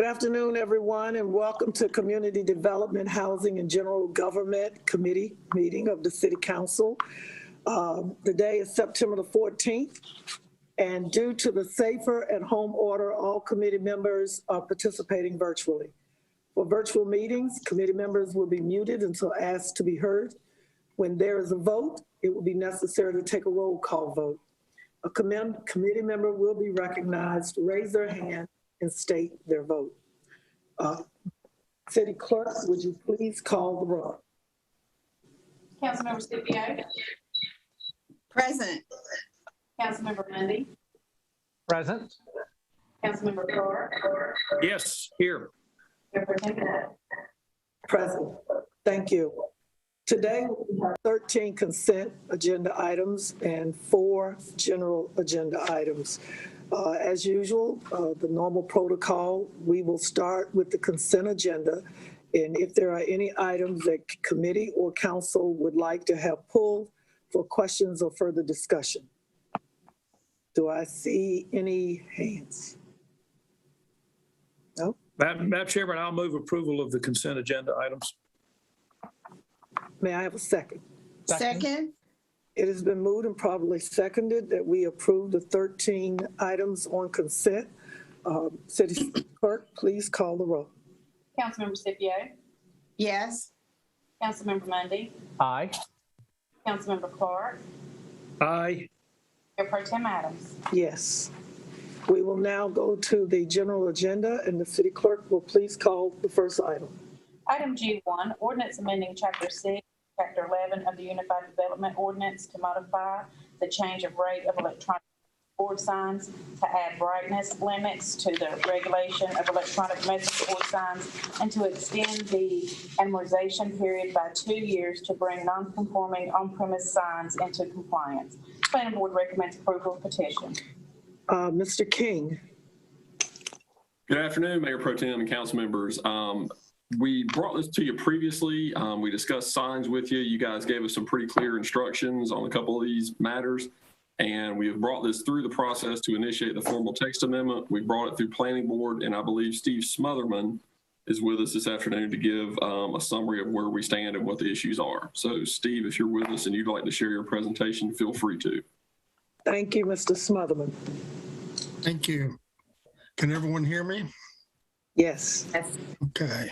Good afternoon, everyone, and welcome to Community Development, Housing, and General Government Committee meeting of the City Council. The day is September the 14th, and due to the safer at home order, all committee members are participating virtually. For virtual meetings, committee members will be muted until asked to be heard. When there is a vote, it will be necessary to take a roll call vote. A committee member will be recognized to raise their hand and state their vote. City Clerk, would you please call the roll? Councilmember Scipio. Present. Councilmember Mundy. Present. Councilmember Clark. Yes, here. Mayor Pro Tem Bennett. Present. Thank you. Today, we have 13 consent agenda items and 4 general agenda items. As usual, the normal protocol, we will start with the consent agenda. And if there are any items that committee or council would like to have pulled for questions or further discussion. Do I see any hands? No? Madam Chairman, I'll move approval of the consent agenda items. May I have a second? Second. It has been moved and probably seconded that we approve the 13 items on consent. City Clerk, please call the roll. Councilmember Scipio. Yes. Councilmember Mundy. Aye. Councilmember Clark. Aye. Mayor Pro Tem Adams. Yes. We will now go to the general agenda, and the City Clerk will please call the first item. Item G1, ordinance amending Chapter 6, Chapter 11 of the Unified Development Ordinance to modify the change of rate of electronic board signs to add brightness limits to the regulation of electronic message board signs and to extend the amortization period by 2 years to bring non-conforming on-premise signs into compliance. Planning Board recommends approval of petition. Mr. King. Good afternoon, Mayor Pro Tem and council members. We brought this to you previously. We discussed signs with you. You guys gave us some pretty clear instructions on a couple of these matters, and we have brought this through the process to initiate the formal text amendment. We brought it through Planning Board, and I believe Steve Smotherman is with us this afternoon to give a summary of where we stand and what the issues are. So, Steve, if you're with us and you'd like to share your presentation, feel free to. Thank you, Mr. Smotherman. Thank you. Can everyone hear me? Yes. Okay.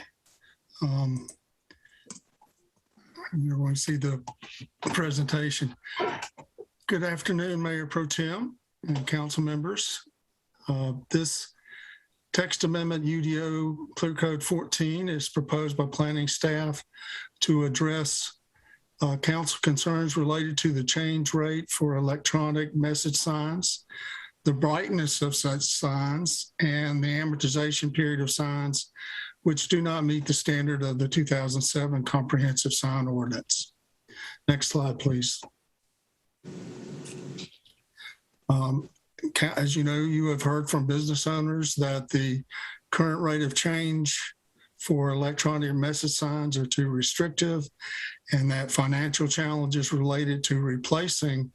You're going to see the presentation. Good afternoon, Mayor Pro Tem and council members. This text amendment UDO Clear Code 14 is proposed by planning staff to address council concerns related to the change rate for electronic message signs, the brightness of such signs, and the amortization period of signs which do not meet the standard of the 2007 Comprehensive Sign Ordinance. Next slide, please. As you know, you have heard from business owners that the current rate of change for electronic message signs are too restrictive, and that financial challenges related to replacing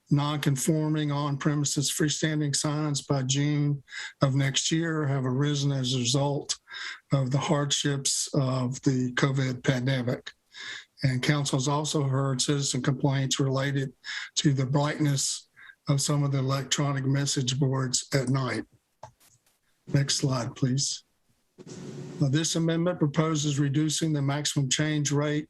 non-conforming on-premises freestanding signs by June of next year have arisen as a result of the hardships of the COVID pandemic. And council has also heard citizen complaints related to the brightness of some of the electronic message boards at night. Next slide, please. This amendment proposes reducing the maximum change rate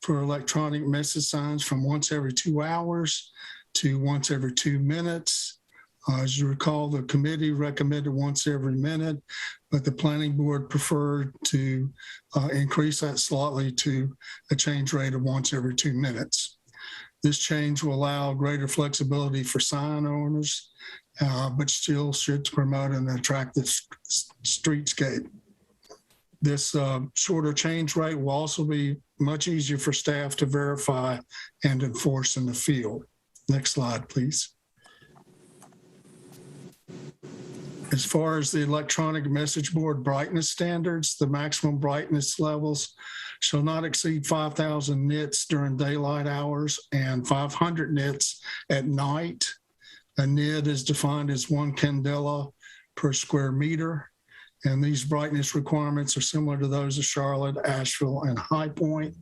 for electronic message signs from once every 2 hours to once every 2 minutes. As you recall, the committee recommended once every minute, but the planning board preferred to increase that slightly to a change rate of once every 2 minutes. This change will allow greater flexibility for sign owners, but still should promote an attractive streetscape. This shorter change rate will also be much easier for staff to verify and enforce in the field. Next slide, please. As far as the electronic message board brightness standards, the maximum brightness levels shall not exceed 5,000 nits during daylight hours and 500 nits at night. A nit is defined as 1 candela per square meter, And these brightness requirements are similar to those of Charlotte, Asheville, and High Point.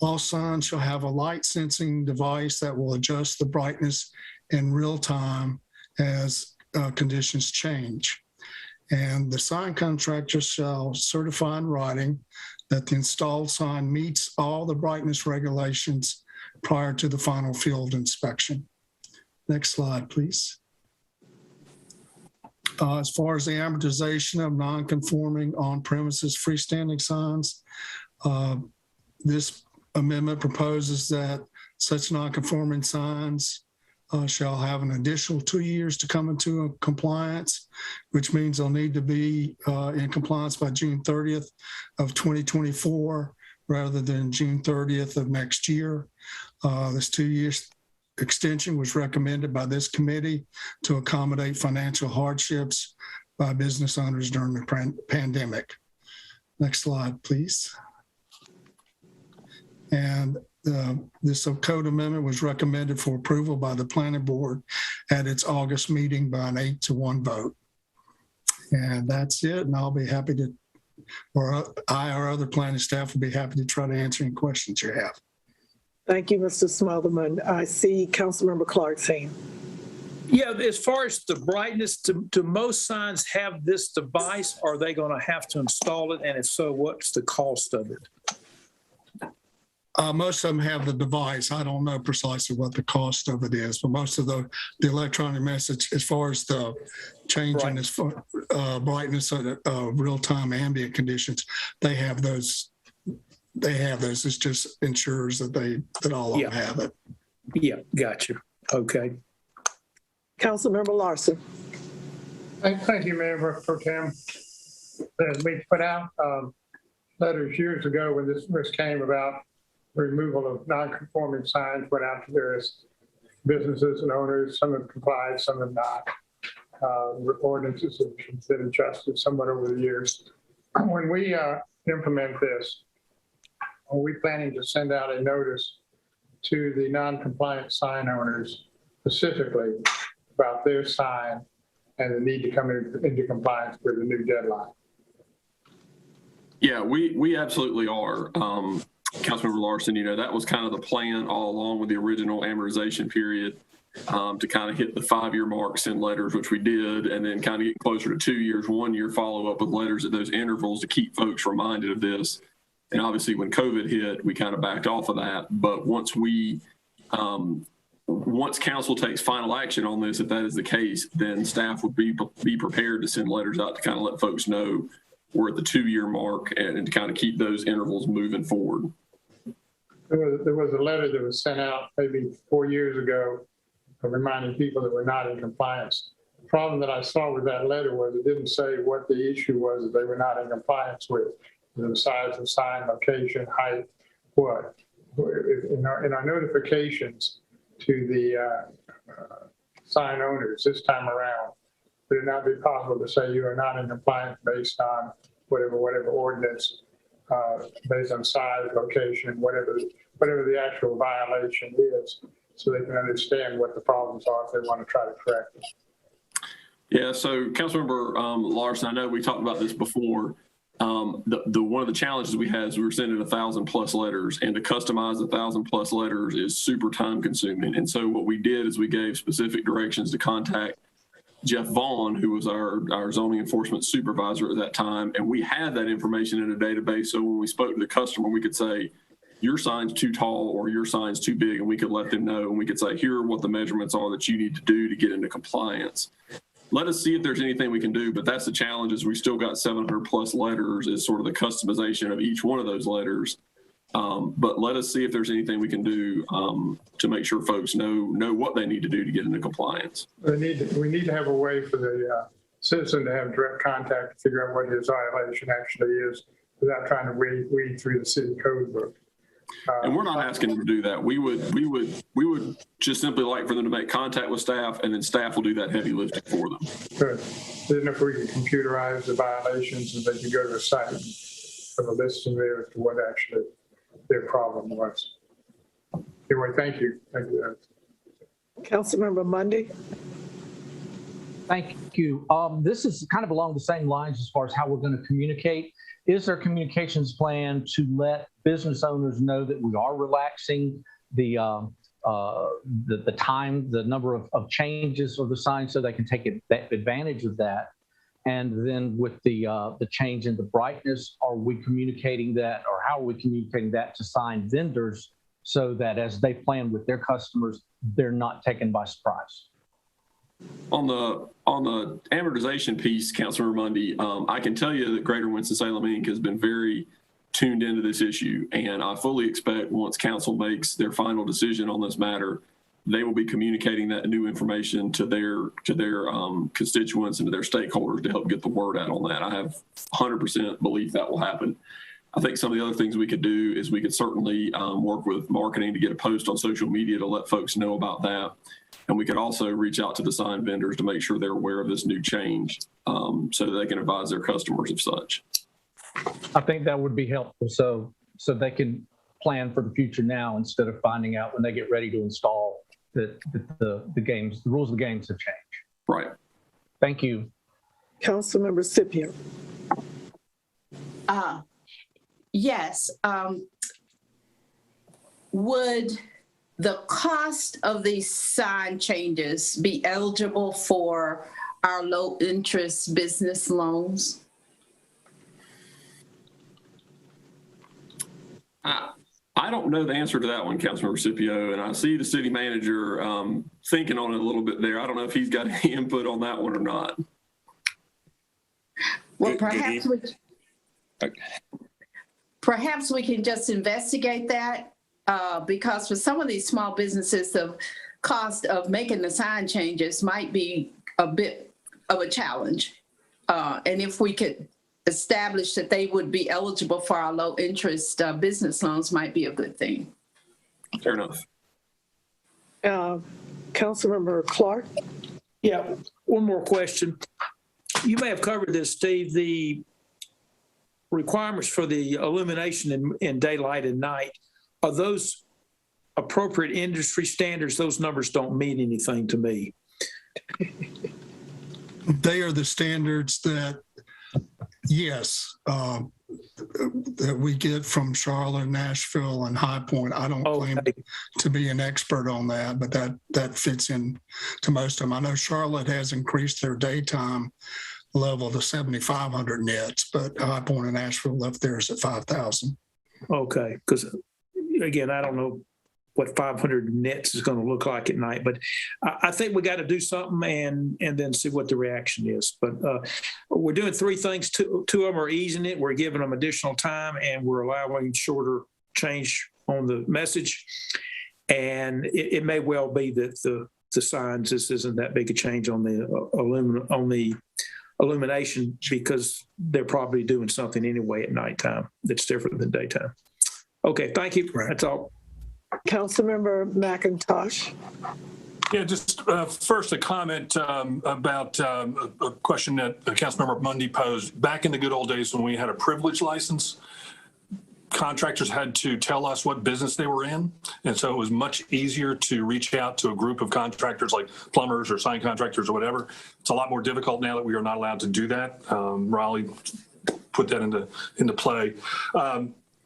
All signs shall have a light sensing device that will adjust the brightness in real time as conditions change. And the sign contractor shall certify in writing that the installed sign meets all the brightness regulations prior to the final field inspection. Next slide, please. As far as the amortization of non-conforming on-premises freestanding signs, this amendment proposes that such non-conforming signs shall have an additional 2 years to come into compliance, which means they'll need to be in compliance by June 30th of 2024 rather than June 30th of next year. This 2 years extension was recommended by this committee to accommodate financial hardships by business owners during the pandemic. Next slide, please. And this code amendment was recommended for approval by the planning board at its August meeting by an 8-1 vote. And that's it. And I'll be happy to, or I or other planning staff will be happy to try to answer any questions you have. Thank you, Mr. Smotherman. I see Councilmember Clark's hand. Yeah, as far as the brightness, do most signs have this device? Or are they going to have to install it? And if so, what's the cost of it? Most of them have the device. I don't know precisely what the cost of it is, but most of the electronic message, as far as the changing as far brightness of real-time ambient conditions, they have those. It just ensures that all of them have it. Yeah, gotcha. Okay. Councilmember Larson. Thank you, Mayor Pro Tem. We put out letters years ago when this came about. Removal of non-conforming signs went out to various businesses and owners. Some have complied, some have not. Ordinances have been adjusted somewhat over the years. When we implement this, are we planning to send out a notice to the non-compliant sign owners specifically about their sign and the need to come into compliance with the new deadline? Yeah, we absolutely are. Councilmember Larson, that was kind of the plan all along with the original amortization period, to kind of hit the 5-year mark, send letters, which we did, and then kind of get closer to 2 years, 1 year follow up with letters at those intervals to keep folks reminded of this. And obviously when COVID hit, we kind of backed off of that. But once council takes final action on this, if that is the case, then staff would be prepared to send letters out to kind of let folks know we're at the 2-year mark and to kind of keep those intervals moving forward. There was a letter that was sent out maybe 4 years ago reminding people that were not in compliance. The problem that I saw with that letter was it didn't say what the issue was that they were not in compliance with. The size of sign, location, height, what. In our notifications to the sign owners this time around, would it not be possible to say you are not in compliance based on whatever ordinance, based on size, location, whatever the actual violation is, so they can understand what the problems are if they want to try to correct them? Yeah, so Councilmember Larson, I know we talked about this before. One of the challenges we had is we were sending 1,000+ letters, and to customize 1,000+ letters is super time consuming. And so what we did is we gave specific directions to contact Jeff Vaughn, who was our zoning enforcement supervisor at that time. And we had that information in a database. So when we spoke to the customer, we could say, your sign's too tall or your sign's too big, and we could let them know. And we could say, here are what the measurements are that you need to do to get into compliance. Let us see if there's anything we can do, but that's the challenge, is we still got 700+ letters is sort of the customization of each one of those letters. But let us see if there's anything we can do to make sure folks know what they need to do to get into compliance. We need to have a way for the citizen to have direct contact to figure out what his violation actually is without trying to weed through the city code book. And we're not asking them to do that. We would just simply like for them to make contact with staff, and then staff will do that heavy lifting for them. Good. Then if we can computerize the violations, and they can go to the site and have a listing there as to what actually their problem was. Anyway, thank you. Thank you. Councilmember Mundy. Thank you. This is kind of along the same lines as far as how we're going to communicate. Is there a communications plan to let business owners know that we are relaxing the time, the number of changes of the sign so they can take advantage of that? And then with the change in the brightness, are we communicating that, or how are we communicating that to sign vendors so that as they plan with their customers, they're not taken by surprise? On the amortization piece, Councilmember Mundy, I can tell you that Greater Winston-Salem Inc. has been very tuned into this issue, and I fully expect once council makes their final decision on this matter, they will be communicating that new information to their constituents and to their stakeholders to help get the word out on that. I have 100% belief that will happen. I think some of the other things we could do is we could certainly work with marketing to get a post on social media to let folks know about that. And we could also reach out to the sign vendors to make sure they're aware of this new change so that they can advise their customers of such. I think that would be helpful so they can plan for the future now instead of finding out when they get ready to install that the rules of the games have changed. Right. Thank you. Councilmember Scipio. Yes. Would the cost of these sign changes be eligible for our low interest business loans? I don't know the answer to that one, Councilmember Scipio, and I see the city manager thinking on it a little bit there. I don't know if he's got any input on that one or not. Well, perhaps we can just investigate that because for some of these small businesses, the cost of making the sign changes might be a bit of a challenge. And if we could establish that they would be eligible for our low interest business loans might be a good thing. Fair enough. Councilmember Clark. Yeah, one more question. You may have covered this, Steve. The requirements for the illumination in daylight and night, are those appropriate industry standards? Those numbers don't mean anything to me. They are the standards that, yes, that we get from Charlotte, Nashville, and High Point. I don't claim to be an expert on that, but that fits in to most of them. I know Charlotte has increased their daytime level to 7,500 nits, but High Point and Nashville left theirs at 5,000. Okay, because again, I don't know what 500 nits is going to look like at night, but I think we got to do something and then see what the reaction is. But we're doing three things. Two of them are easing it. We're giving them additional time, and we're allowing shorter change on the message. And it may well be that the signs, this isn't that big a change on the illumination because they're probably doing something anyway at nighttime that's different than daytime. Okay, thank you. That's all. Councilmember McIntosh. Yeah, just first a comment about a question that Councilmember Mundy posed. Back in the good old days when we had a privilege license, contractors had to tell us what business they were in. And so it was much easier to reach out to a group of contractors like plumbers or sign contractors or whatever. It's a lot more difficult now that we are not allowed to do that. Raleigh put that into play.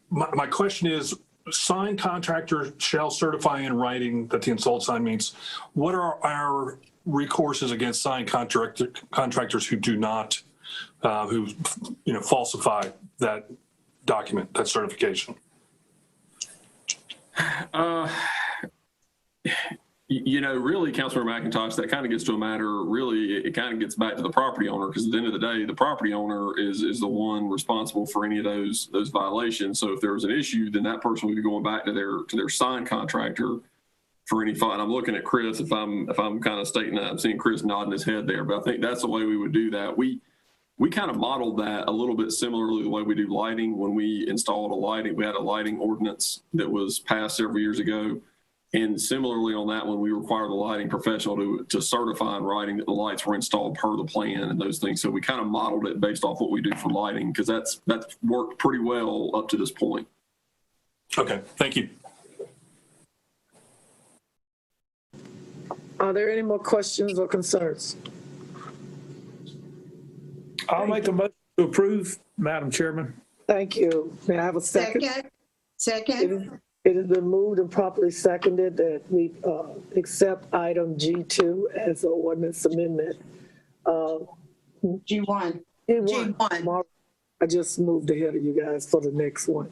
My question is, sign contractor shall certify in writing that the installed sign meets. What are our recourses against sign contractors who do not, who falsify that document, that certification? Really, Councilmember McIntosh, that kind of gets to a matter, really, it kind of gets back to the property owner, because at the end of the day, the property owner is the one responsible for any of those violations. So if there was an issue, then that person would be going back to their sign contractor for any fine. I'm looking at Chris, if I'm kind of stating that, I'm seeing Chris nodding his head there, but I think that's the way we would do that. We kind of modeled that a little bit similarly the way we do lighting. When we installed we had a lighting ordinance that was passed several years ago. And similarly on that one, we require the lighting professional to certify in writing that the lights were installed per the plan and those things. So we kind of modeled it based off what we do for lighting, because that's worked pretty well up to this point. Okay, thank you. Are there any more questions or concerns? I'll make a motion to approve, Madam Chairman. Thank you. May I have a second? Second. It has been moved and properly seconded that we accept item G2 as an ordinance amendment. G1. G1. I just moved ahead of you guys for the next one.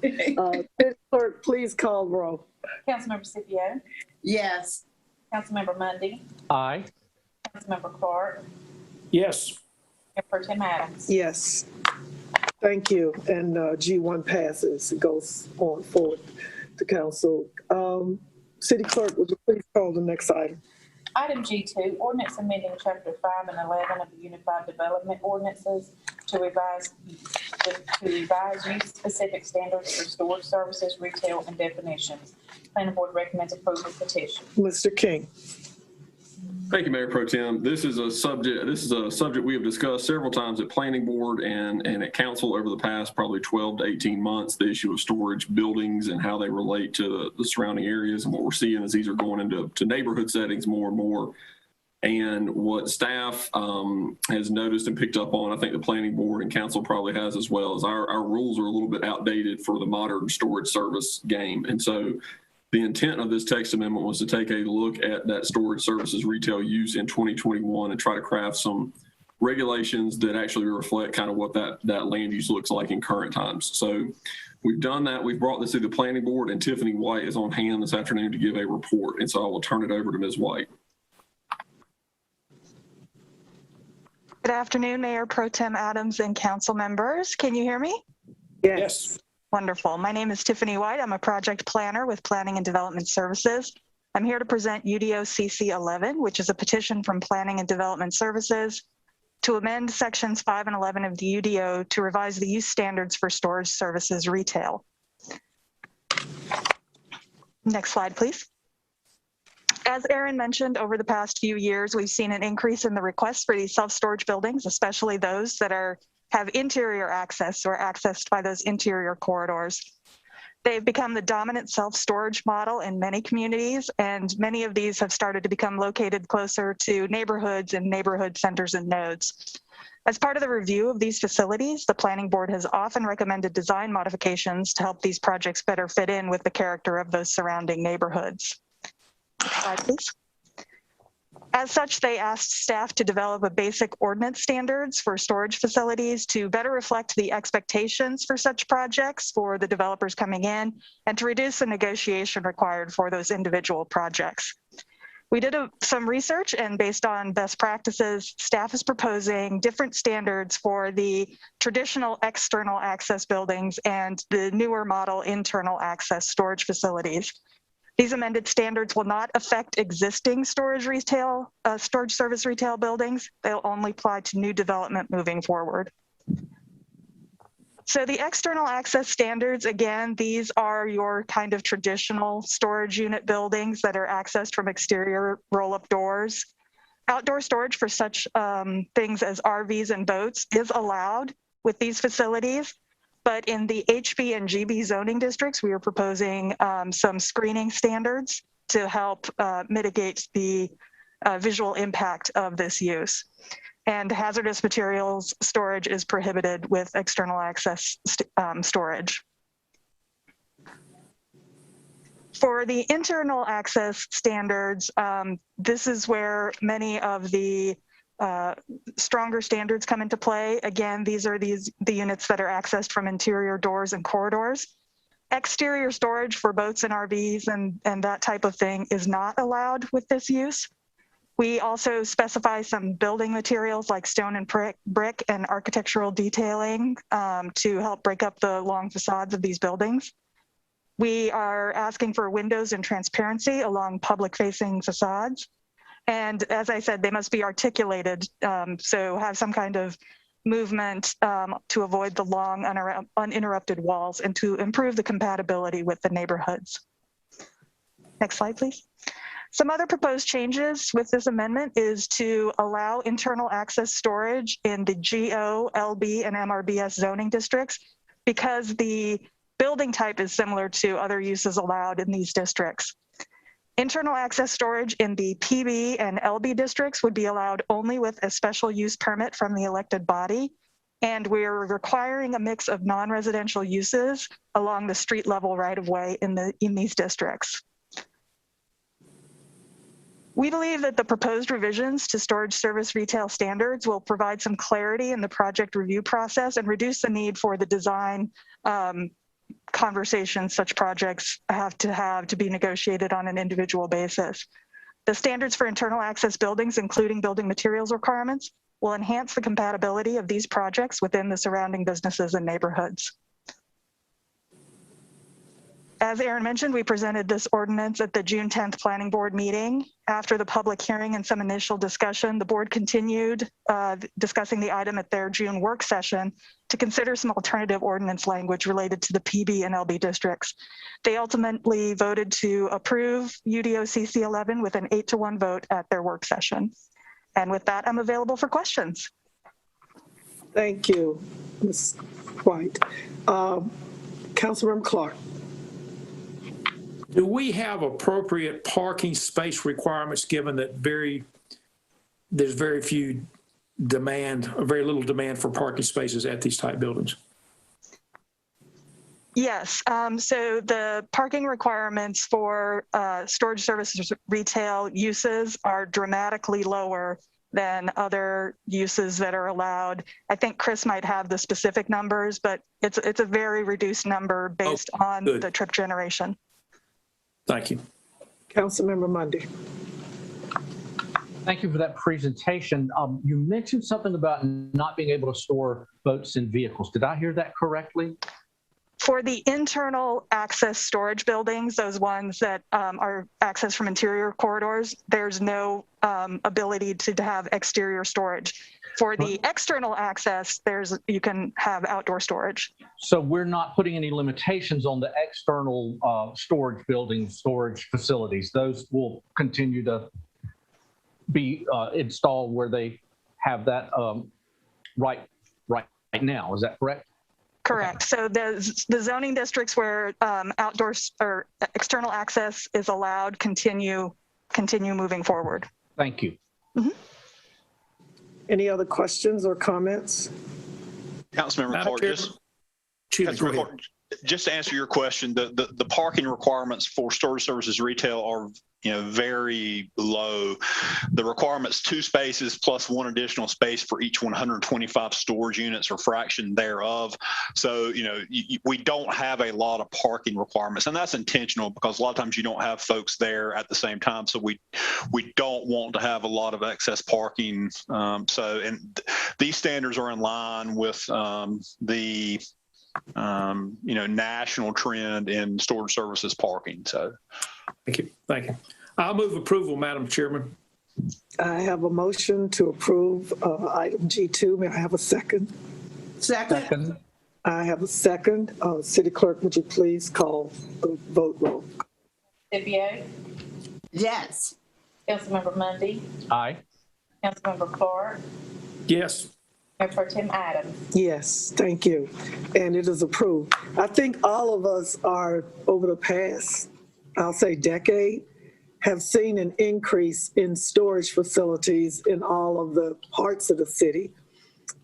Clerk, please call roll. Councilmember Scipio, Yes. Councilmember Mundy, Aye. Councilmember Clark, Yes. Mayor Pro Tem Adams. Yes. Thank you. And G1 passes. It goes on forward to council. City Clerk, would you please call the next item? Item G2, ordinance amending Chapter 5 and 11 of the Unified Development Ordinances to revise use-specific standards for storage services, retail, and definitions. Planning Board recommends approval of petition. Mr. King. Thank you, Mayor Pro Tem. This is a subject we have discussed several times at Planning Board and at Council over the past probably 12 to 18 months, the issue of storage buildings and how they relate to the surrounding areas. And what we're seeing is these are going into neighborhood settings more and more. And what staff has noticed and picked up on, I think the Planning Board and Council probably has as well, is our rules are a little bit outdated for the modern storage service game. And so the intent of this text amendment was to take a look at that storage services retail use in 2021 and try to craft some regulations that actually reflect kind of what that land use looks like in current times. So we've done that. We've brought this to the Planning Board, and Tiffany White is on hand this afternoon to give a report. And so I will turn it over to Ms. White. Good afternoon, Mayor Pro Tem Adams and council members. Can you hear me? Yes. Wonderful. My name is Tiffany White. I'm a project planner with Planning and Development Services. I'm here to present UDO CC 11, which is a petition from Planning and Development Services to amend sections 5 and 11 of the UDO to revise the use standards for storage services retail. Next slide, please. As Aaron mentioned, over the past few years, we've seen an increase in the requests for these self-storage buildings, especially those that have interior access or accessed by those interior corridors. They've become the dominant self-storage model in many communities, and many of these have started to become located closer to neighborhoods and neighborhood centers and nodes. As part of the review of these facilities, the Planning Board has often recommended design modifications to help these projects better fit in with the character of those surrounding neighborhoods. Next slide, please. As such, they asked staff to develop a basic ordinance standards for storage facilities to better reflect the expectations for such projects for the developers coming in and to reduce the negotiation required for those individual projects. We did some research, and based on best practices, staff is proposing different standards for the traditional external access buildings and the newer model internal access storage facilities. These amended standards will not affect existing storage service retail buildings. They'll only apply to new development moving forward. So the external access standards, again, these are your kind of traditional storage unit buildings that are accessed from exterior roll-up doors. Outdoor storage for such things as RVs and boats is allowed with these facilities. But in the HB and GB zoning districts, we are proposing some screening standards to help mitigate the visual impact of this use. And hazardous materials storage is prohibited with external access storage. For the internal access standards, this is where many of the stronger standards come into play. Again, these are the units that are accessed from interior doors and corridors. Exterior storage for boats and RVs and that type of thing is not allowed with this use. We also specify some building materials like stone and brick and architectural detailing to help break up the long facades of these buildings. We are asking for windows and transparency along public-facing facades. And as I said, they must be articulated, so have some kind of movement to avoid the long uninterrupted walls and to improve the compatibility with the neighborhoods. Next slide, please. Some other proposed changes with this amendment is to allow internal access storage in the GO, LB, and MRBS zoning districts because the building type is similar to other uses allowed in these districts. Internal access storage in the PB and LB districts would be allowed only with a special use permit from the elected body, And we're requiring a mix of non-residential uses along the street level right-of-way in these districts. We believe that the proposed revisions to storage service retail standards will provide some clarity in the project review process and reduce the need for the design conversations such projects have to be negotiated on an individual basis. The standards for internal access buildings, including building materials requirements, will enhance the compatibility of these projects within the surrounding businesses and neighborhoods. As Aaron mentioned, we presented this ordinance at the June 10th Planning Board meeting. After the public hearing and some initial discussion, the board continued discussing the item at their June work session to consider some alternative ordinance language related to the PB and LB districts. They ultimately voted to approve UDOCC 11 with an 8-to-1 vote at their work session. And with that, I'm available for questions. Thank you, Ms. White. Councilmember Clark. Do we have appropriate parking space requirements given that there's very few demand, or very little demand for parking spaces at these type buildings? Yes, so the parking requirements for storage services retail uses are dramatically lower than other uses that are allowed. I think Chris might have the specific numbers, but it's a very reduced number based on the trip generation. Thank you. Councilmember Mundy. Thank you for that presentation. You mentioned something about not being able to store boats in vehicles. Did I hear that correctly? For the internal access storage buildings, those ones that are accessed from interior corridors, there's no ability to have exterior storage. For the external access, you can have outdoor storage. So we're not putting any limitations on the external storage buildings, storage facilities. Those will continue to be installed where they have that right now. Is that correct? Correct. So the zoning districts where outdoor or external access is allowed continue moving forward. Thank you. Mm-hmm. Any other questions or comments? Councilmember Clark, just to answer your question, the parking requirements for storage services retail are very low. The requirement's 2 spaces plus 1 additional space for each 125 storage units or fraction thereof. So, we don't have a lot of parking requirements, and that's intentional because a lot of times you don't have folks there at the same time. So we don't want to have a lot of excess parking. And these standards are in line with the national trend in storage services parking. So Thank you. I'll move approval, Madam Chairman. I have a motion to approve item G2. May I have a second? Second. I have a second. City Clerk, would you please call the vote roll? Scipio. Yes. Councilmember Mundy. Aye. Councilmember Clark. Yes. Mayor Pro Tem Adams. Yes, thank you. And it is approved. I think all of us are, over the past, I'll say decade, have seen an increase in storage facilities in all of the parts of the city.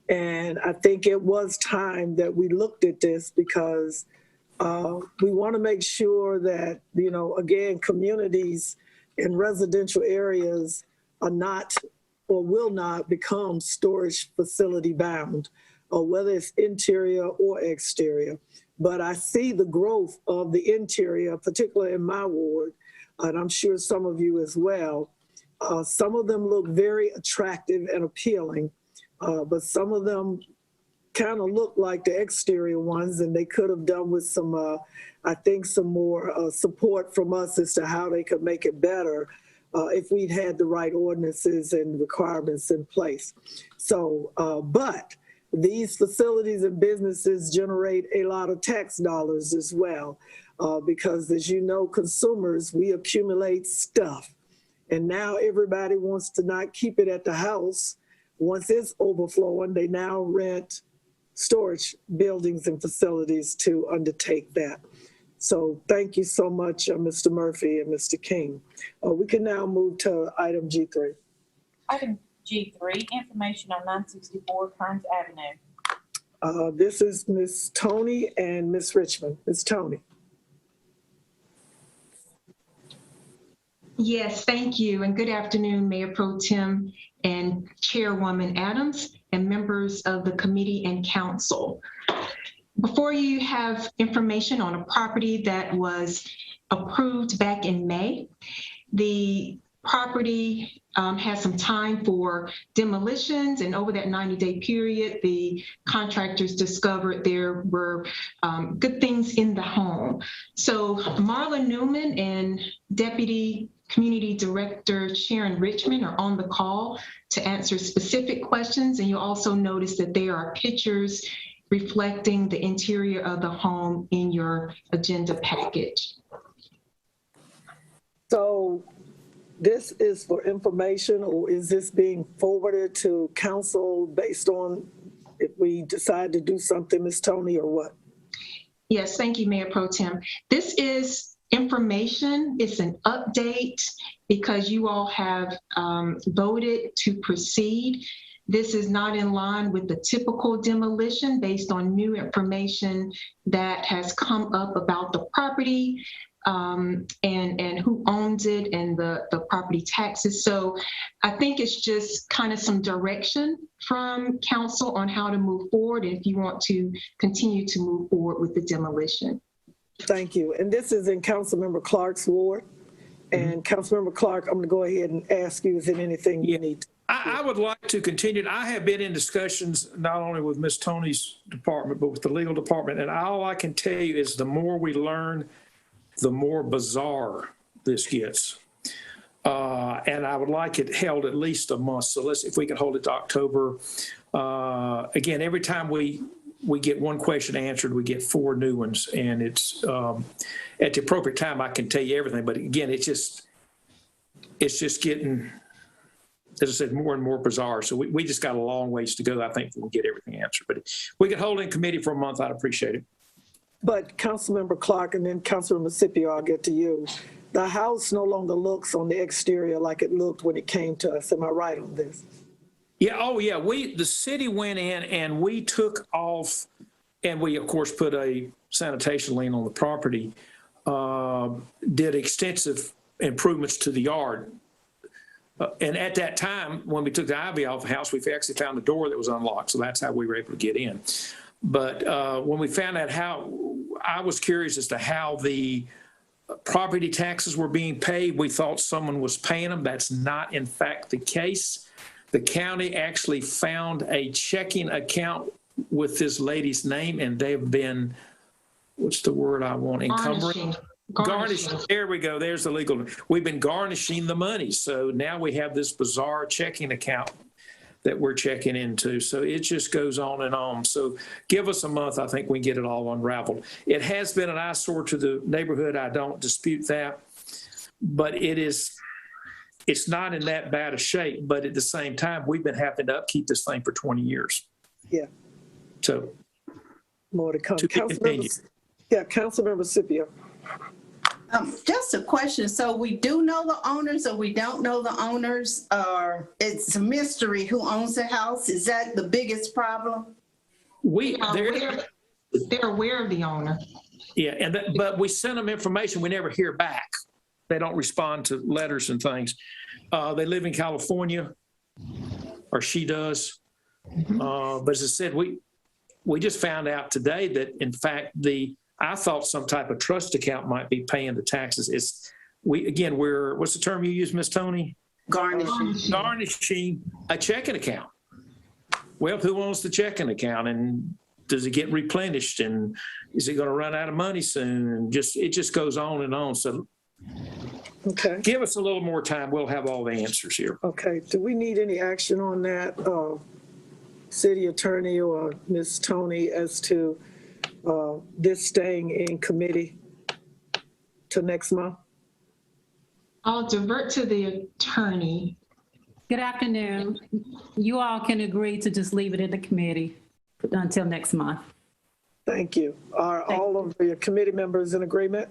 And I think it was time that we looked at this because we want to make sure that, again, communities in residential areas are not or will not become storage facility bound, or whether it's interior or exterior. But I see the growth of the interior, particularly in my ward, and I'm sure some of you as well. Some of them look very attractive and appealing, but some of them kind of look like the exterior ones, and they could have done with some, I think, some more support from us as to how they could make it better if we'd had the right ordinances and requirements in place. So, but these facilities and businesses generate a lot of tax dollars as well, because as you know, consumers, we accumulate stuff. And now everybody wants to not keep it at the house. Once it's overflowing, they now rent storage buildings and facilities to undertake that. So thank you so much, Mr. Murphy and Mr. King. We can now move to item G3. Item G3, information on 964 Kearns Avenue. This is Ms. Tony and Ms. Richmond. Ms. Tony. Yes, thank you. And good afternoon, Mayor Pro Tem and Chairwoman Adams and members of the committee and council. Before you have information on a property that was approved back in May. The property has some time for demolitions, and over that 90-day period, the contractors discovered there were good things in the home. So Marla Newman and Deputy Community Director Sharon Richmond are on the call to answer specific questions, and you'll also notice that there are pictures reflecting the interior of the home in your agenda package. So this is for information, or is this being forwarded to council based on if we decide to do something, Ms. Tony, or what? Yes, thank you, Mayor Pro Tem. This is information. It's an update because you all have voted to proceed. This is not in line with the typical demolition based on new information that has come up about the property and who owns it and the property taxes. So I think it's just kind of some direction from council on how to move forward if you want to continue to move forward with the demolition. Thank you. And this is in Councilmember Clark's ward. And Councilmember Clark, I'm going to go ahead and ask you, is there anything you need? I would like to continue. I have been in discussions not only with Ms. Tony's department, but with the legal department. And all I can tell you is the more we learn, the more bizarre this gets. And I would like it held at least a month. So if we can hold it to October. Again, every time we get one question answered, we get 4 new ones. And it's at the appropriate time, I can tell you everything. But again, it's just getting, as I said, more and more bizarre. So we just got a long ways to go, I think, before we get everything answered. But if we could hold in committee for a month, I'd appreciate it. But Councilmember Clark and then Councilmember Scipio, I'll get to you. The house no longer looks on the exterior like it looked when it came to us. Am I right on this? Yeah. Oh, yeah. The city went in and we took off, and we, of course, put a sanitation lien on the property, did extensive improvements to the yard. And at that time, when we took the ivy off the house, we actually found the door that was unlocked. So that's how we were able to get in. But when we found out how, I was curious as to how the property taxes were being paid. We thought someone was paying them. That's not, in fact, the case. The county actually found a checking account with this lady's name, and they've been, what's the word I want, encumbering? Garnishing. There we go. There's the legal. We've been garnishing the money. So now we have this bizarre checking account that we're checking into. So it just goes on and on. So give us a month. I think we can get it all unraveled. It has been an eyesore to the neighborhood. I don't dispute that. But it's not in that bad a shape. But at the same time, we've been having to upkeep this thing for 20 years. Yeah. So more to come. Councilmember Scipio. Just a question. So we do know the owners, or we don't know the owners, or it's a mystery who owns the house? Is that the biggest problem? They're aware of the owner. Yeah, but we send them information. We never hear back. They don't respond to letters and things. They live in California, or she does. But as I said, we just found out today that, in fact, I thought some type of trust account might be paying the taxes. What's the term you use, Ms. Tony? Garnishing a checking account. Well, who owns the checking account, and does it get replenished, and is it going to run out of money soon? And it just goes on and on. So okay, give us a little more time. We'll have all the answers here. Okay. Do we need any action on that, city attorney or Ms. Tony, as to this staying in committee to next month? I'll divert to the attorney. Good afternoon. You all can agree to just leave it in the committee until next month. Thank you. Are all of your committee members in agreement?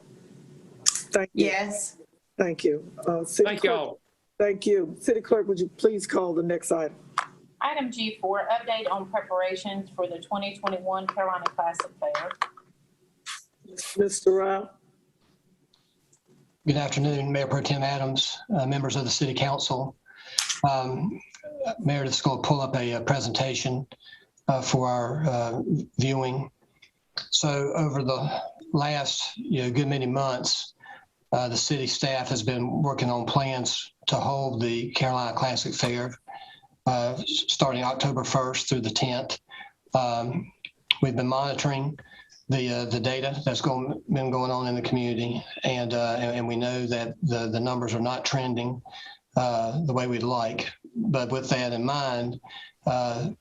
Thank you. Yes. Thank you. Thank you all. Thank you. City Clerk, would you please call the next item? Item G4, update on preparations for the 2021 Carolina Classic Fair. Mr. Rao. Good afternoon, Mayor Pro Tem Adams, members of the City Council. Meredith's going to pull up a presentation for our viewing. So over the last good many months, the city staff has been working on plans to hold the Carolina Classic Fair starting October 1st through the 10th. We've been monitoring the data that's been going on in the community, and we know that the numbers are not trending the way we'd like. But with that in mind,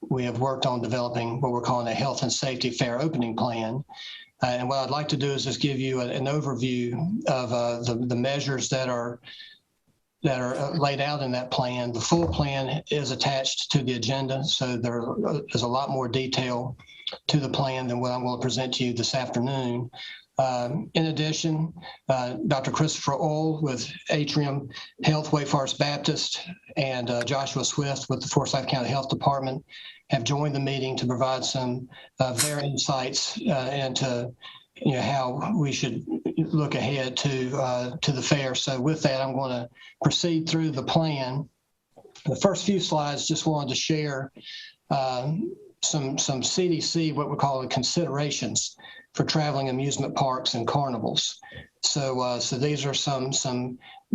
we have worked on developing what we're calling a health and safety fair opening plan. And what I'd like to do is just give you an overview of the measures that are laid out in that plan. The full plan is attached to the agenda, so there's a lot more detail to the plan than what I'm going to present to you this afternoon. In addition, Dr. Christopher Ohl with Atrium Health, Wake Forest Baptist, and Joshua Swift with the Forsyth County Health Department have joined the meeting to provide some their insights into how we should look ahead to the fair. So with that, I'm going to proceed through the plan. The first few slides just wanted to share some CDC, what we call the considerations for traveling amusement parks and carnivals. So these are some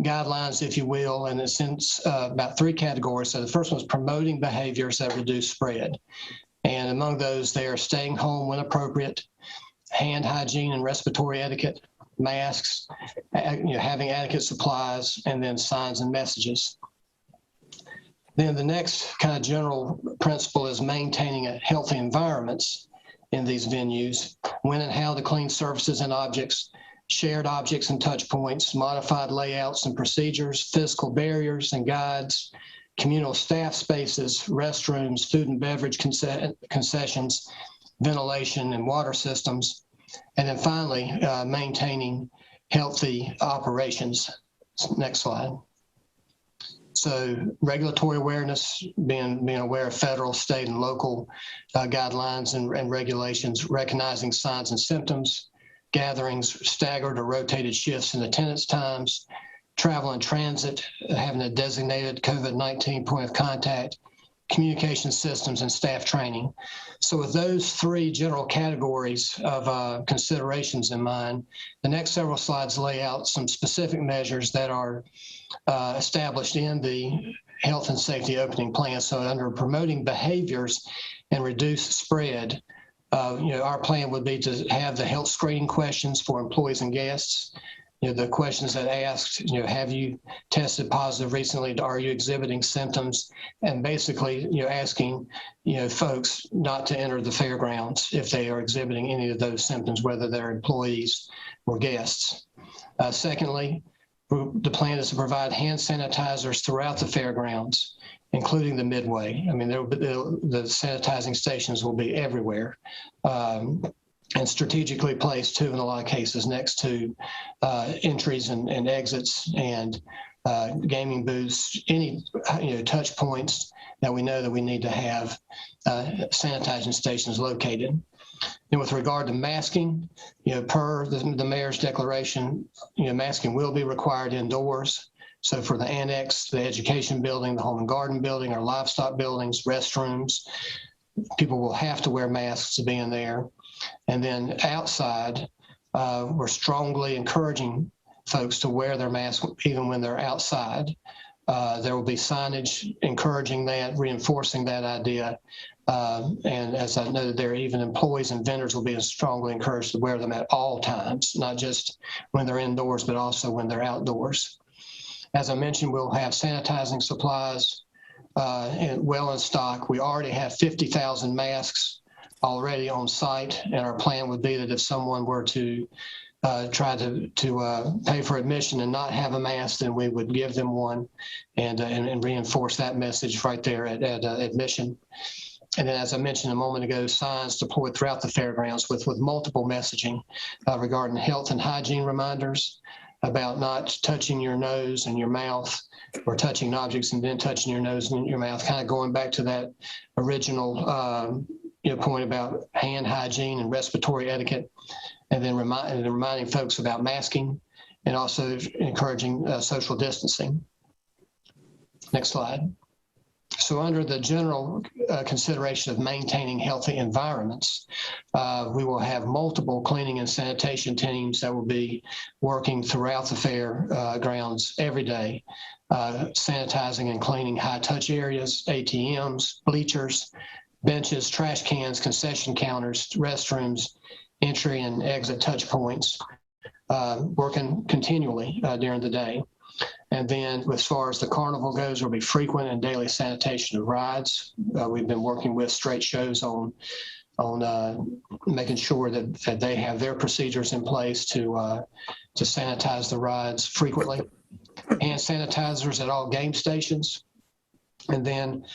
guidelines, if you will, and it's in about three categories. So the first one is promoting behaviors that reduce spread. And among those, they are staying home when appropriate, hand hygiene and respiratory etiquette, masks, having adequate supplies, and then signs and messages. Then the next kind of general principle is maintaining healthy environments in these venues, when and how to clean surfaces and objects, shared objects and touch points, modified layouts and procedures, physical barriers and guides, communal staff spaces, restrooms, food and beverage concessions, ventilation and water systems, and then finally, maintaining healthy operations. Next slide. So regulatory awareness, being aware of federal, state, and local guidelines and regulations, recognizing signs and symptoms, gatherings, staggered or rotated shifts in attendance times, travel and transit, having a designated COVID-19 point of contact, communication systems, and staff training. So with those three general categories of considerations in mind, the next several slides lay out some specific measures that are established in the health and safety opening plan. So under promoting behaviors and reduce spread, our plan would be to have the health screening questions for employees and guests. The questions that asked, have you tested positive recently? Are you exhibiting symptoms? And basically, asking, folks not to enter the fairgrounds if they are exhibiting any of those symptoms, whether they're employees or guests. Secondly, the plan is to provide hand sanitizers throughout the fairgrounds, including the midway. I mean, the sanitizing stations will be everywhere. And strategically placed too, in a lot of cases, next to entries and exits and gaming booths, any touch points that we know that we need to have sanitizing stations located. And with regard to masking, per the mayor's declaration, masking will be required indoors. So for the annex, the education building, the home and garden building, our livestock buildings, restrooms, people will have to wear masks to be in there. And then outside, we're strongly encouraging folks to wear their mask even when they're outside. There will be signage encouraging that, reinforcing that idea. And as I noted there, even employees and vendors will be strongly encouraged to wear them at all times, not just when they're indoors, but also when they're outdoors. As I mentioned, we'll have sanitizing supplies well in stock. We already have 50,000 masks already on site, and our plan would be that if someone were to try to pay for admission and not have a mask, then we would give them one and reinforce that message right there at admission. And then, as I mentioned a moment ago, signs deployed throughout the fairgrounds with multiple messaging regarding health and hygiene reminders, about not touching your nose and your mouth, or touching objects and then touching your nose and your mouth, kind of going back to that original point about hand hygiene and respiratory etiquette, and then reminding folks about masking, and also encouraging social distancing. Next slide. So under the general consideration of maintaining healthy environments, we will have multiple cleaning and sanitation teams that will be working throughout the fair grounds every day, sanitizing and cleaning high-touch areas, ATMs, bleachers, benches, trash cans, concession counters, restrooms, entry and exit touch points, working continually during the day. And then as far as the carnival goes, there'll be frequent and daily sanitation of rides. We've been working with Straight Shows on making sure that they have their procedures in place to sanitize the rides frequently. Hand sanitizers at all game stations. And then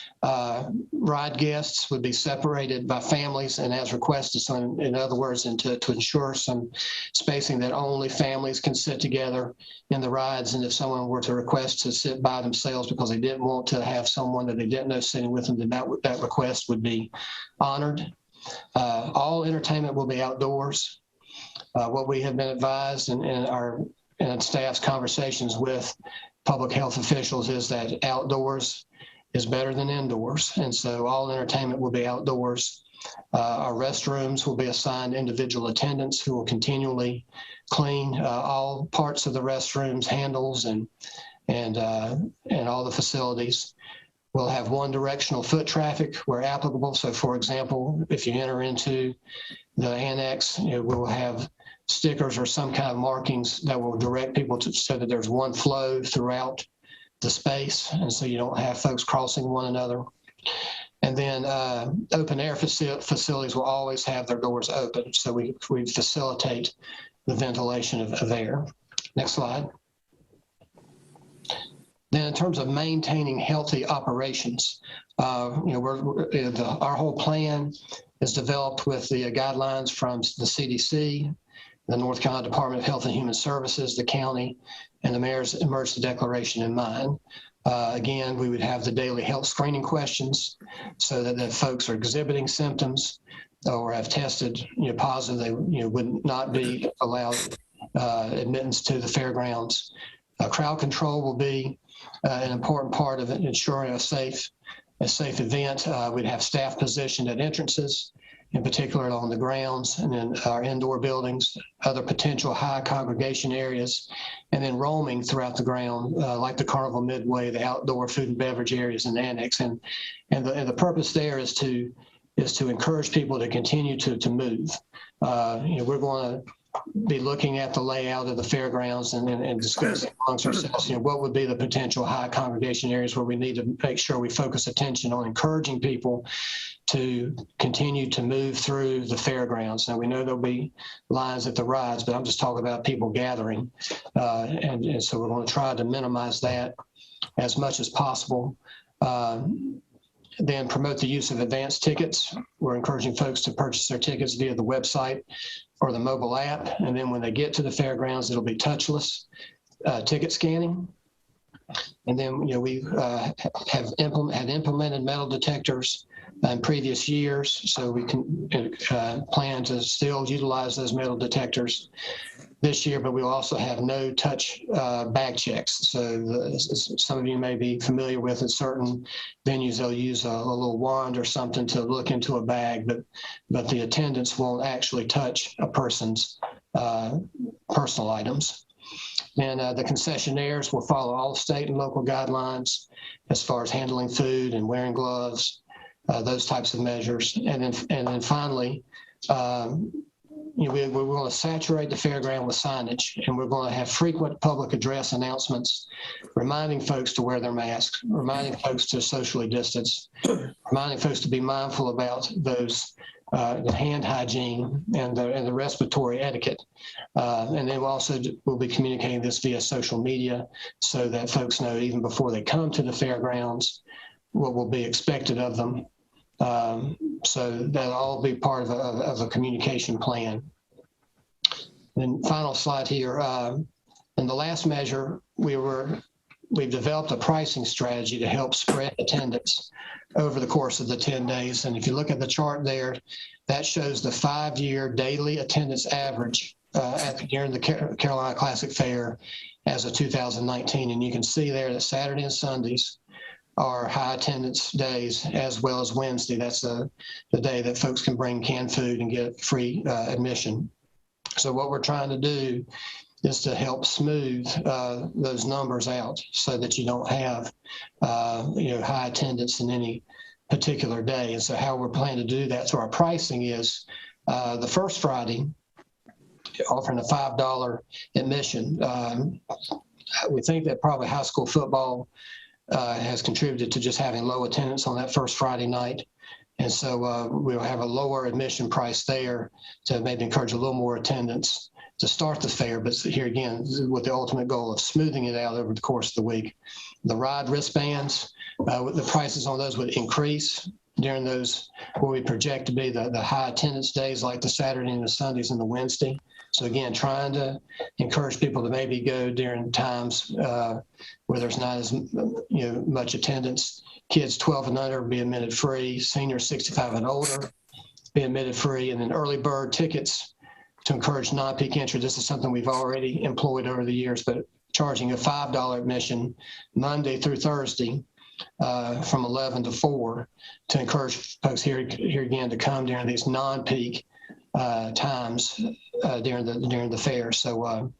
ride guests would be separated by families and as requested. So in other words, and to ensure some spacing that only families can sit together in the rides. And if someone were to request to sit by themselves because they didn't want to have someone that they didn't know sitting with them, then that request would be honored. All entertainment will be outdoors. What we have been advised in staff's conversations with public health officials is that outdoors is better than indoors. And so all entertainment will be outdoors. Our restrooms will be assigned individual attendants who will continually clean all parts of the restrooms, handles, and all the facilities. We'll have one directional foot traffic where applicable. So for example, if you enter into the annex, we'll have stickers or some kind of markings that will direct people to so that there's one flow throughout the space, and so you don't have folks crossing one another. And then open air facilities will always have their doors open, so we facilitate the ventilation of air. Next slide. Then in terms of maintaining healthy operations, our whole plan is developed with the guidelines from the CDC, the North Carolina Department of Health and Human Services, the county, and the mayor's emergency declaration in mind. Again, we would have the daily health screening questions so that if folks are exhibiting symptoms or have tested positive, they would not be allowed admittance to the fairgrounds. Crowd control will be an important part of it, ensuring a safe event. We'd have staff positioned at entrances, in particular on the grounds, and then our indoor buildings, other potential high congregation areas, and then roaming throughout the ground, like the Carnival Midway, the outdoor food and beverage areas and the annex. And the purpose there is to encourage people to continue to move. We're going to be looking at the layout of the fairgrounds and discussing amongst ourselves, what would be the potential high congregation areas where we need to make sure we focus attention on encouraging people to continue to move through the fairgrounds. Now, we know there'll be lines at the rides, but I'm just talking about people gathering. And so we're going to try to minimize that as much as possible. Then promote the use of advanced tickets. We're encouraging folks to purchase their tickets via the website or the mobile app. And then when they get to the fairgrounds, it'll be touchless ticket scanning. And then, we had implemented metal detectors in previous years, so we can plan to still utilize those metal detectors this year, but we'll also have no touch bag checks. So some of you may be familiar with, in certain venues, they'll use a little wand or something to look into a bag, but the attendants won't actually touch a person's personal items. And the concessionaires will follow all state and local guidelines as far as handling food and wearing gloves, those types of measures. And then finally, we're going to saturate the fairground with signage, and we're going to have frequent public address announcements, reminding folks to wear their masks, reminding folks to socially distance, reminding folks to be mindful about those the hand hygiene and the respiratory etiquette. And then we'll be communicating this via social media so that folks know even before they come to the fairgrounds what will be expected of them. So that'll all be part of a communication plan. And final slide here. And the last measure, we've developed a pricing strategy to help spread attendance over the course of the 10 days. And if you look at the chart there, that shows the 5-year daily attendance average during the Carolina Classic Fair as of 2019. And you can see there that Saturday and Sundays are high attendance days, as well as Wednesday. That's the day that folks can bring canned food and get free admission. So what we're trying to do is to help smooth those numbers out so that you don't have high attendance in any particular day. And so how we're planning to do that through our pricing is the first Friday, offering a $5 admission. We think that probably high school football has contributed to just having low attendance on that first Friday night. And so we'll have a lower admission price there to maybe encourage a little more attendance to start the fair, but here again, with the ultimate goal of smoothing it out over the course of the week. The ride wristbands, the prices on those would increase during those what we project to be the high attendance days, like the Saturday and the Sundays and the Wednesday. So again, trying to encourage people to maybe go during times where there's not as much attendance. Kids 12 and under be admitted free, seniors 65 and older be admitted free, and then early bird tickets to encourage non-peak entry. This is something we've already employed over the years, but charging a $5 admission Monday through Thursday from 11 to 4 to encourage folks here again to come during these non-peak times during the fair. So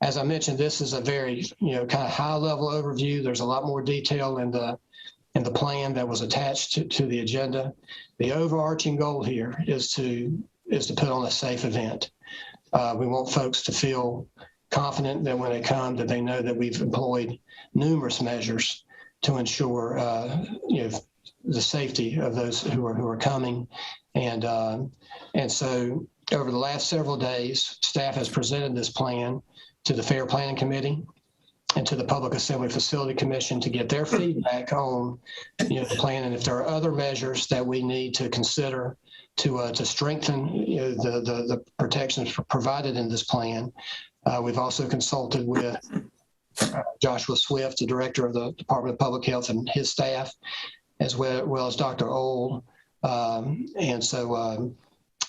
as I mentioned, this is a very kind of high-level overview. There's a lot more detail in the plan that was attached to the agenda. The overarching goal here is to put on a safe event. We want folks to feel confident that when they come, that they know that we've employed numerous measures to ensure the safety of those who are coming. And so over the last several days, staff has presented this plan to the Fair Planning Committee and to the Public Assembly Facility Commission to get their feedback on the plan, and if there are other measures that we need to consider to strengthen the protections provided in this plan. We've also consulted with Joshua Swift, the director of the Department of Public Health, and his staff, as well as Dr. Old. And so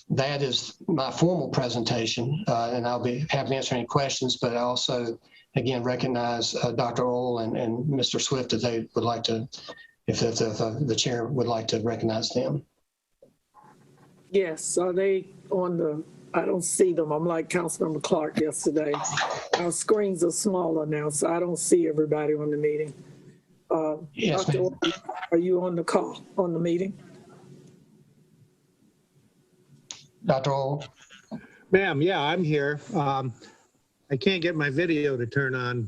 that is my formal presentation, and I'll be happy to answer any questions, but I also, again, recognize Dr. Old and Mr. Swift if they would like to, if the chair would like to recognize them. Yes, are they on the, I don't see them. I'm like Councilmember Clark yesterday. Our screens are smaller now, so I don't see everybody on the meeting. Yes, Dr. Orr, are you on the call, on the meeting? Dr. Old? Ma'am, yeah, I'm here. I can't get my video to turn on,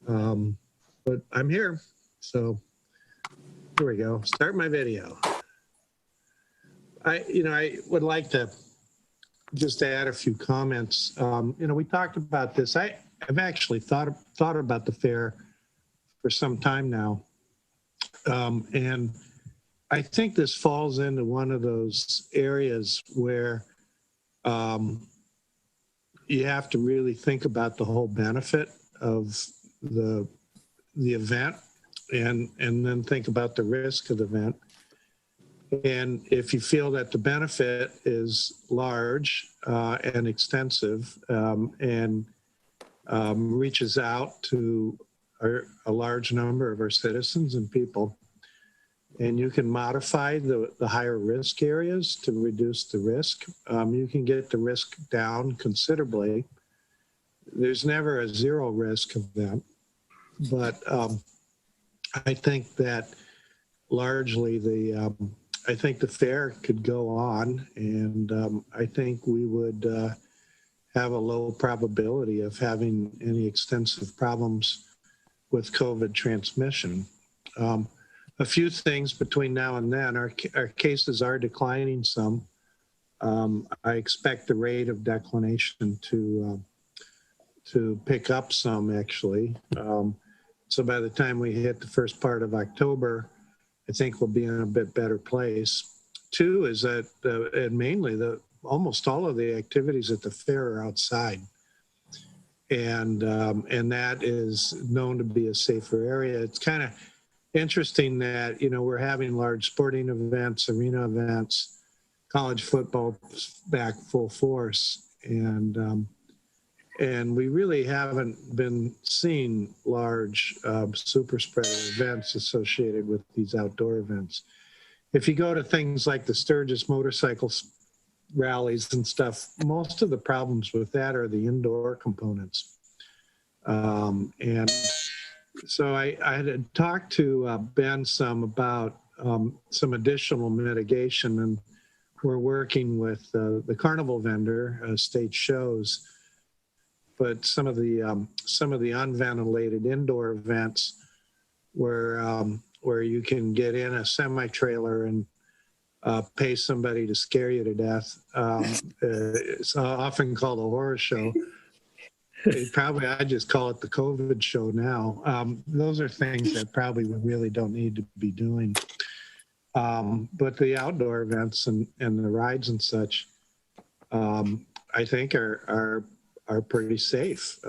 but I'm here. So here we go. Start my video. I would like to just add a few comments. We talked about this. I've actually thought about the fair for some time now. And I think this falls into one of those areas where you have to really think about the whole benefit of the event and then think about the risk of the event. And if you feel that the benefit is large and extensive and reaches out to a large number of our citizens and people, and you can modify the higher risk areas to reduce the risk, you can get the risk down considerably. There's never a zero risk event, but I think that largely I think the fair could go on, and I think we would have a low probability of having any extensive problems with COVID transmission. A few things between now and then. Our cases are declining some. I expect the rate of declination to pick up some, actually. So by the time we hit the first part of October, I think we'll be in a bit better place. Two is that, and mainly almost all of the activities at the fair are outside. and that is known to be a safer area. It's kind of interesting that, you know, we're having large sporting events, arena events, college football back full force, and we really haven't been seeing large super spreader events associated with these outdoor events. If you go to things like the Sturgis motorcycle rallies and stuff, most of the problems with that are the indoor components. And so I had talked to Ben some about some additional mitigation, and we're working with the carnival vendor, state shows, but some of the unventilated indoor events where you can get in a semi-trailer and pay somebody to scare you to death. It's often called a horror show. I just call it the COVID show now. Those are things that probably we really don't need to be doing. But the outdoor events and the rides and such, I think are pretty safe.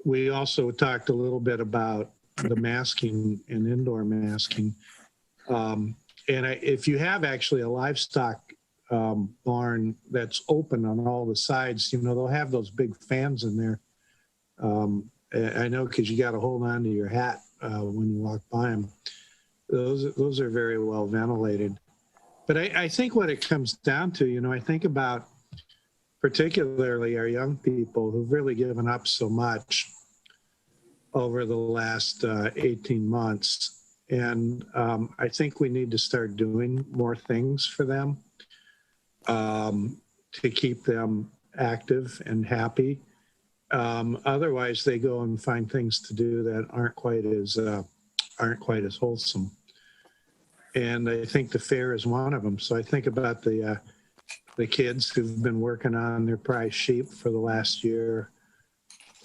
We also talked a little bit about the masking and indoor masking. And if you have actually a livestock barn that's open on all the sides, you know, they'll have those big fans in there. I know because you got to hold on to your hat when you walk by them. Those are very well ventilated. But I think what it comes down to, you know, I think about particularly our young people who've really given up so much over the last 18 months. And I think we need to start doing more things for them to keep them active and happy. Otherwise, they go and find things to do that aren't quite as wholesome. And I think the fair is one of them. So I think about the kids who've been working on their prize sheep for the last year,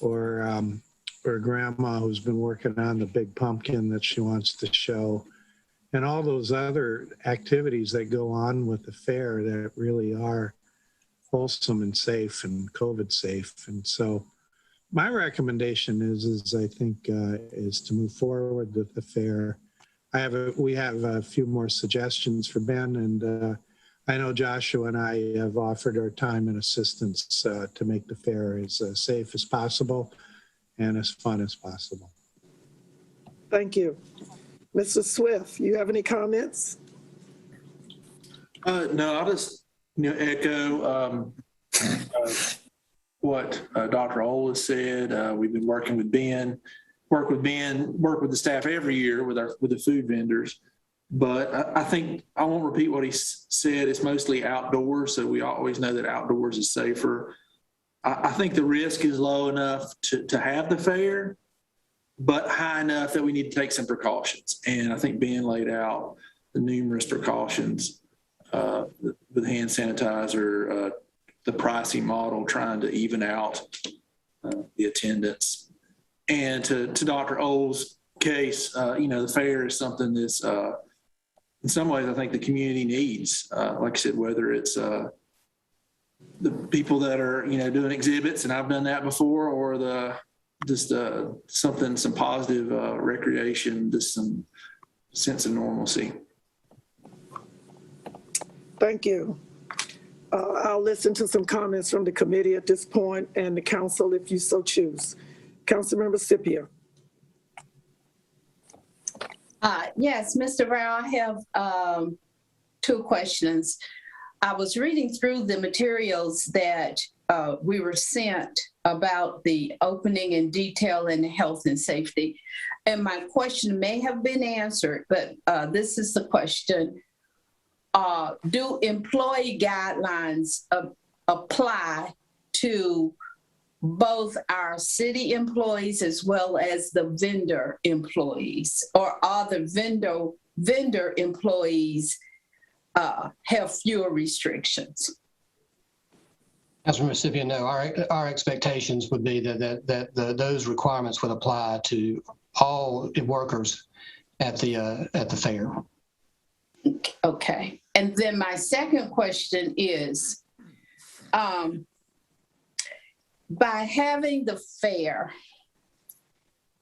or grandma who's been working on the big pumpkin that she wants to show, and all those other activities that go on with the fair that really are wholesome and safe and COVID safe. And so my recommendation is I think, is to move forward with the fair. We have a few more suggestions for Ben, and I know Joshua and I have offered our time and assistance to make the fair as safe as possible and as fun as possible. Thank you. Mr. Swift, you have any comments? No, I'll just echo what Dr. Ohl has said. We've been working with Ben, work with the staff every year with the food vendors. But I think I won't repeat what he said. It's mostly outdoors, so we always know that outdoors is safer. I think the risk is low enough to have the fair, but high enough that we need to take some precautions. And I think Ben laid out the numerous precautions with hand sanitizer, the pricing model, trying to even out the attendance. And to Dr. Ohl's case, the fair is something that's in some ways I think the community needs. Like I said, whether it's the people that are doing exhibits, and I've done that before, or some positive recreation, just some sense of normalcy. Thank you. I'll listen to some comments from the committee at this point, and the council if you so choose. Councilmember Scipio. Yes, Mr. Rao, I have two questions. I was reading through the materials that we were sent about the opening and detail in health and safety. And my question may have been answered, but this is the question. Do employee guidelines apply to both our city employees as well as the vendor employees, or are the vendor employees have fewer restrictions? Councilmember Scipio, no, our expectations would be that those requirements would apply to all workers at the fair. Okay. And then my second question is, by having the fair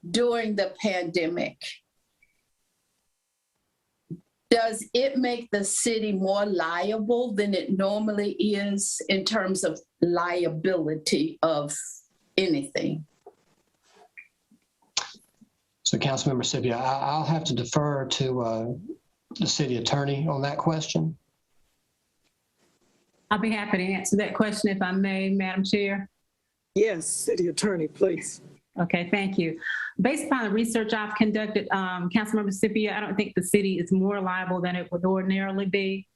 during the pandemic, does it make the city more liable than it normally is in terms of liability of anything? So Councilmember Scipio, I'll have to defer to the city attorney on that question. I'll be happy to answer that question if I may, Madam Chair. Yes, city attorney, please. Okay, thank you. Based upon the research I've conducted, Councilmember Scipio, I don't think the city is more liable than it would ordinarily be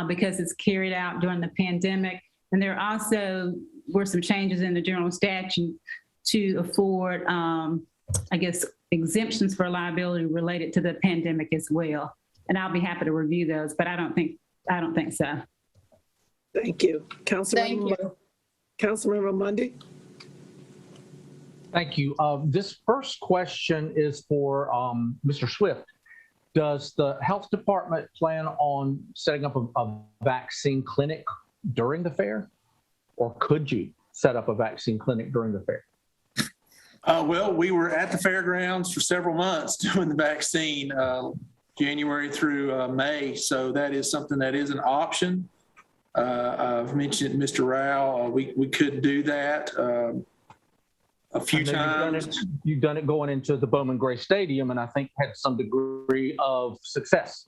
because it's carried out during the pandemic. And there also were some changes in the general statute to afford, I guess, exemptions for liability related to the pandemic as well. And I'll be happy to review those, but I don't think so. Thank you. Councilmember Mundy. Thank you. This first question is for Mr. Swift. Does the health department plan on setting up a vaccine clinic during the fair? Or could you set up a vaccine clinic during the fair? Well, we were at the fairgrounds for several months doing the vaccine, January through May. So that is something that is an option. I've mentioned Mr. Rao. We could do that a few times. You've done it going into the Bowman Gray Stadium, and I think had some degree of success.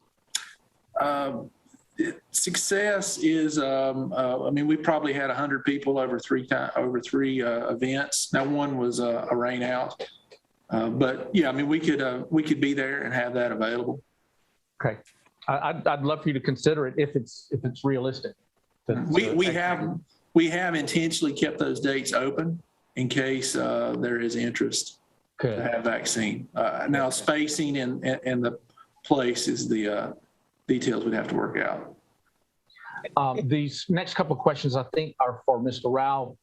Success is, I mean, we probably had 100 people over three events. Now one was a rain out, but yeah, I mean, we could be there and have that available. Okay, I'd love for you to consider it if it's realistic. We have intentionally kept those dates open in case there is interest to have vaccine. Now spacing and the place is the details we'd have to work out. These next couple of questions I think are for Mr. Rao.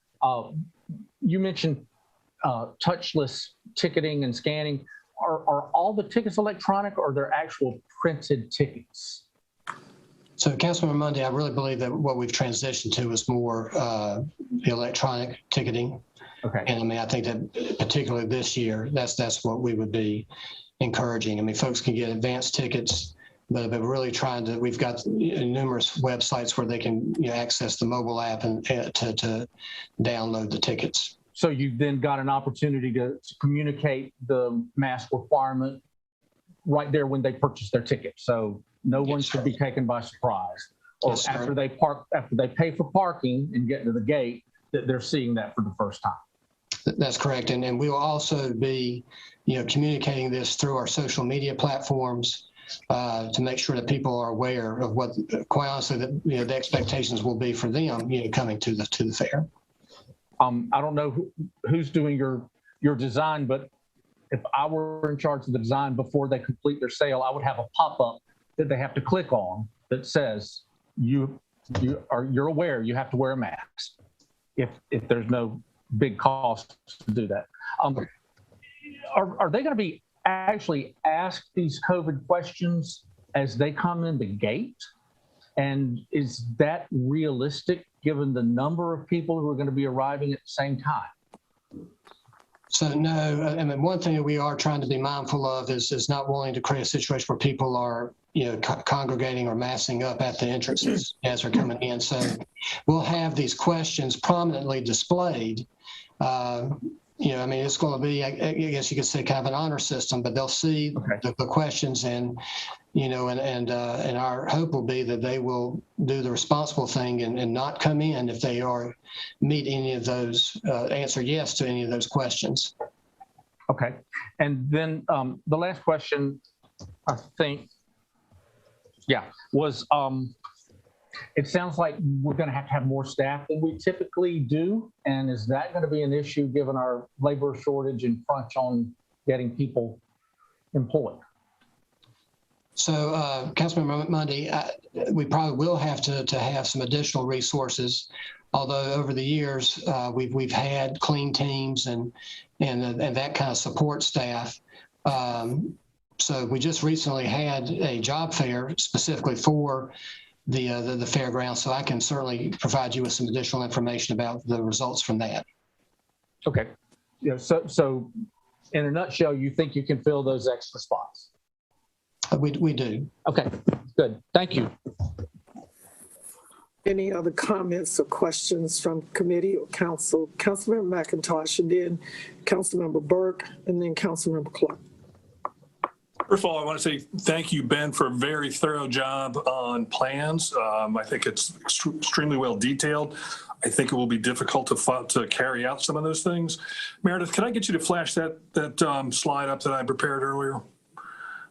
You mentioned touchless ticketing and scanning. Are all the tickets electronic or are there actual printed tickets? So Councilmember Mundy, I really believe that what we've transitioned to is more the electronic ticketing. Okay. And I mean, I think that particularly this year, that's what we would be encouraging. I mean, folks can get advanced tickets, but really trying to, we've got numerous websites where they can access the mobile app and to download the tickets. So you've then got an opportunity to communicate the mask requirement right there when they purchase their ticket. So no one should be taken by surprise. Or after they pay for parking and get to the gate, that they're seeing that for the first time. That's correct. And we will also be, communicating this through our social media platforms to make sure that people are aware of what, quite honestly, the expectations will be for them, coming to the fair. I don't know who's doing your design, but if I were in charge of the design before they complete their sale, I would have a pop-up that they have to click on that says you're aware you have to wear a mask if there's no big cost to do that. Are they going to be actually asked these COVID questions as they come in the gate? And is that realistic given the number of people who are going to be arriving at the same time? So no, I mean, one thing that we are trying to be mindful of is not wanting to create a situation where people are, congregating or massing up at the entrances as they're coming in. So we'll have these questions prominently displayed. I mean, it's going to be, I guess you could say, kind of an honor system, but they'll see the questions and our hope will be that they will do the responsible thing and not come in if they meet any of those, answer yes to any of those questions. Okay. And then the last question, I think, was it sounds like we're going to have more staff than we typically do. And is that going to be an issue given our labor shortage and crunch on getting people employed? So, Councilmember Mundy, we probably will have to have some additional resources. Although over the years we've had clean teams and that kind of support staff. So we just recently had a job fair specifically for the fairground. So I can certainly provide you with some additional information about the results from that. Okay. Yeah. So in a nutshell, you think you can fill those extra spots? We do. Okay, good. Thank you. Any other comments or questions from committee or council? Councilmember McIntosh, and then Councilmember Burke, and then Councilmember Clark. First of all, I want to say thank you, Ben, for a very thorough job on plans. I think it's extremely well detailed. I think it will be difficult to carry out some of those things. Meredith, can I get you to flash that slide up that I prepared earlier?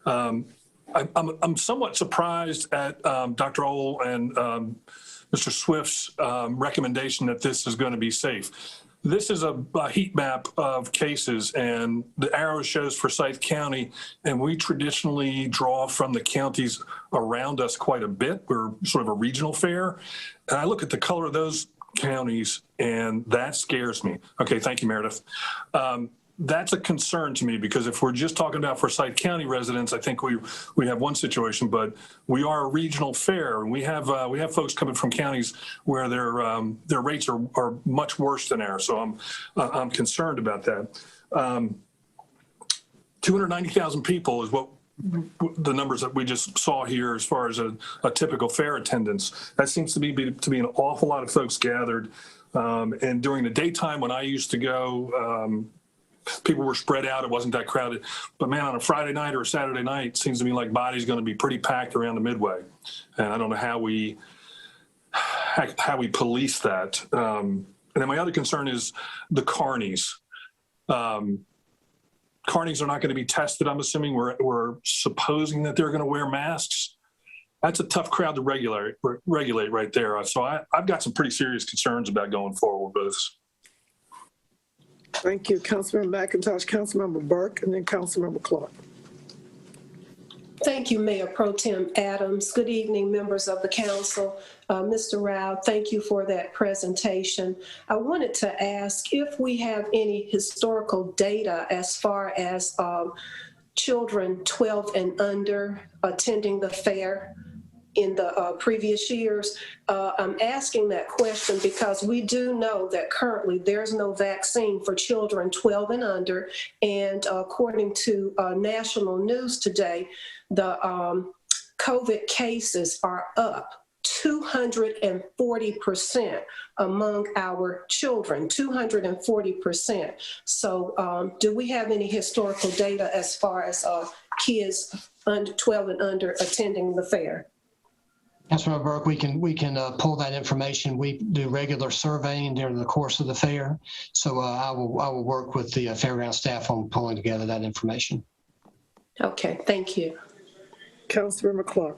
I'm somewhat surprised at Dr. Ohl and Mr. Swift's recommendation that this is going to be safe. This is a heat map of cases, and the arrow shows Forsyth County, and we traditionally draw from the counties around us quite a bit. We're sort of a regional fair. And I look at the color of those counties, and that scares me. Okay, thank you, Meredith. That's a concern to me, because if we're just talking about Forsyth County residents, I think we have one situation, but we are a regional fair, and we have folks coming from counties where their rates are much worse than ours. So I'm concerned about that. 290,000 people is what the numbers that we just saw here as far as a typical fair attendance. That seems to be an awful lot of folks gathered. And during the daytime when I used to go, people were spread out. It wasn't that crowded. But man, on a Friday night or a Saturday night, it seems to me like body's going to be pretty packed around the Midway. And I don't know how we police that. And then my other concern is the carnies. Carnies are not going to be tested. I'm assuming we're supposing that they're going to wear masks. That's a tough crowd to regulate right there. So I've got some pretty serious concerns about going forward with this. Thank you, Councilmember McIntosh, Councilmember Burke, and then Councilmember Clark. Thank you, Mayor Pro Tem Adams. Good evening, members of the council. Mr. Rao, thank you for that presentation. I wanted to ask if we have any historical data as far as children 12 and under attending the fair in the previous years. I'm asking that question because we do know that currently there's no vaccine for children 12 and under. And according to national news today, the COVID cases are up 240% among our children, 240%. So do we have any historical data as far as kids under 12 and under attending the fair? Councilmember Burke, we can pull that information. We do regular surveying during the course of the fair. So I will work with the fairground staff on pulling together that information. Okay, thank you. Councilmember Clark.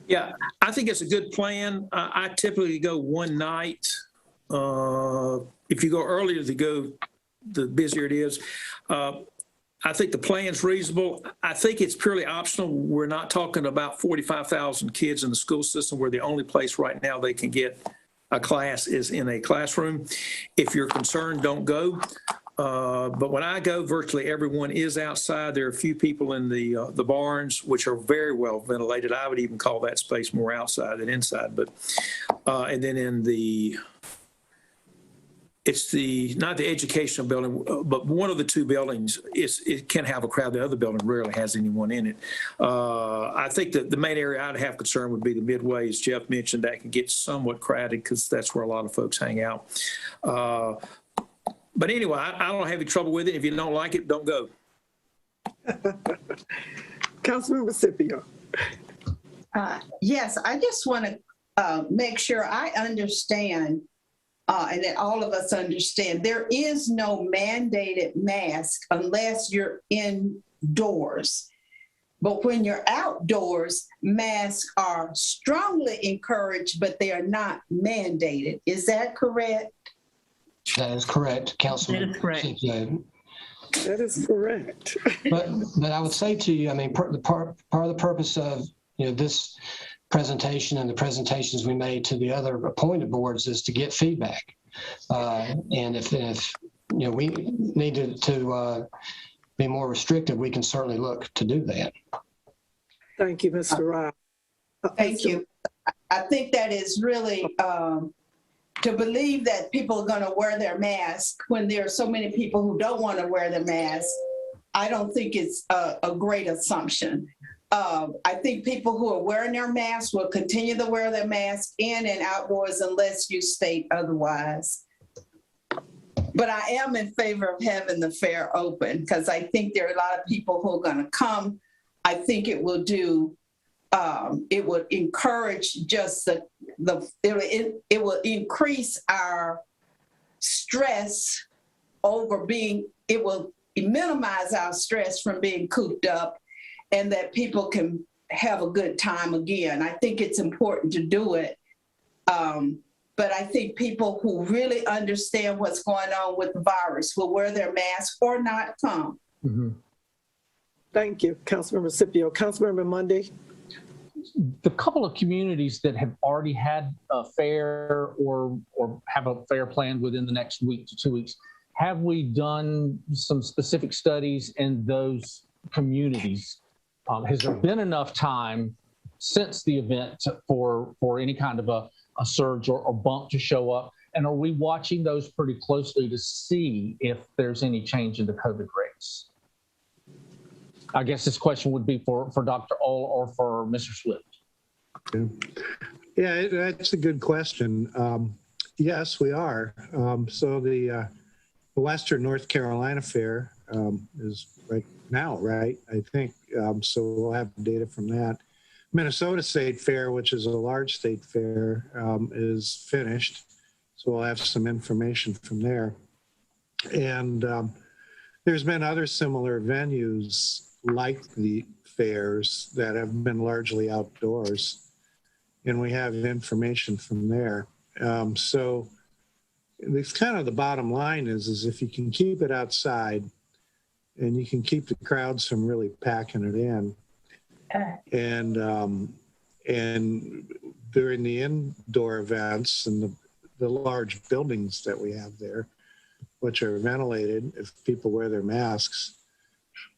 Yeah, I think it's a good plan. I typically go one night. If you go earlier to go, the busier it is. I think the plan's reasonable. I think it's purely optional. We're not talking about 45,000 kids in the school system where the only place right now they can get a class is in a classroom. If you're concerned, don't go. But when I go, virtually everyone is outside. There are a few people in the barns, which are very well ventilated. I would even call that space more outside than inside. But and then in it's not the educational building, but one of the two buildings it can have a crowd. The other building rarely has anyone in it. I think that the main area I'd have concern would be the Midway, as Jeff mentioned. That can get somewhat crowded because that's where a lot of folks hang out. But anyway, I don't have any trouble with it. If you don't like it, don't go. Councilmember Scipio. Yes, I just want to make sure I understand and that all of us understand. There is no mandated mask unless you're indoors. But when you're outdoors, masks are strongly encouraged, but they are not mandated. Is that correct? That is correct, Councilman. That is correct. That is correct. But I would say to you, I mean, part of the purpose of this presentation and the presentations we made to the other appointed boards is to get feedback. And if we need to be more restrictive, we can certainly look to do that. Thank you, Mr. Rao. Thank you. I think that is really to believe that people are going to wear their mask when there are so many people who don't want to wear the mask, I don't think it's a great assumption. I think people who are wearing their masks will continue to wear their mask in and outdoors unless you state otherwise. But I am in favor of having the fair open because I think there are a lot of people who are going to come. I think it will it would encourage just it will increase our stress over it will minimize our stress from being cooped up, and that people can have a good time again. I think it's important to do it. But I think people who really understand what's going on with the virus will wear their mask or not come. Mm-hmm. Thank you, Councilmember Scipio. Councilmember Mundy. The couple of communities that have already had a fair or have a fair planned within the next week to 2 weeks, have we done some specific studies in those communities? Has there been enough time since the event for any kind of a surge or bump to show up? And are we watching those pretty closely to see if there's any change in the COVID rates? I guess this question would be for Dr. Ohl or for Mr. Swift. Yeah, that's a good question. Yes, we are. So the Western North Carolina Fair is right now, right? I think. So we'll have data from that. Minnesota State Fair, which is a large state fair, is finished. So we'll have some information from there. And there's been other similar venues like the fairs that have been largely outdoors, and we have information from there. So it's kind of the bottom line is if you can keep it outside and you can keep the crowds from really packing it in, and during the indoor events and the large buildings that we have there, which are ventilated, if people wear their masks,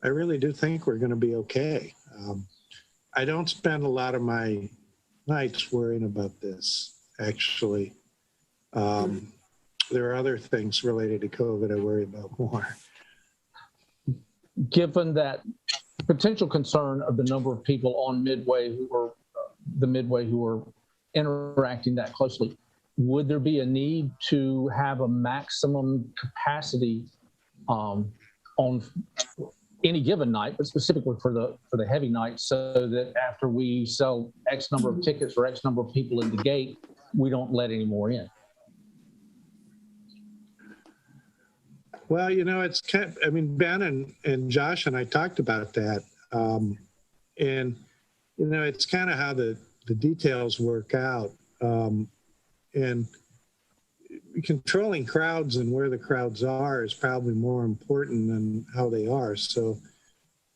I really do think we're going to be okay. I don't spend a lot of my nights worrying about this, actually. There are other things related to COVID I worry about more. Given that potential concern of the number of people on Midway who are interacting that closely, would there be a need to have a maximum capacity on any given night, but specifically for the heavy nights, so that after we sell X number of tickets or X number of people in the gate, we don't let any more in? Well, it's kind of, Ben and Josh and I talked about that. And, it's kind of how the details work out. And controlling crowds and where the crowds are is probably more important than how they are. So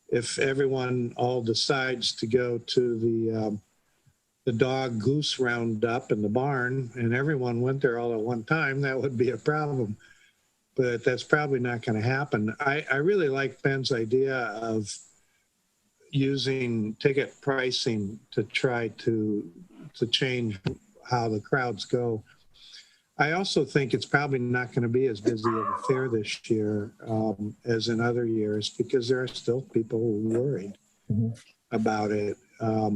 if everyone all decides to go to the dog goose roundup in the barn and everyone went there all at one time, that would be a problem. But that's probably not going to happen. I really like Ben's idea of using ticket pricing to try to change how the crowds go. I also think it's probably not going to be as busy of a fair this year as in other years, because there are still people who are worried about it. I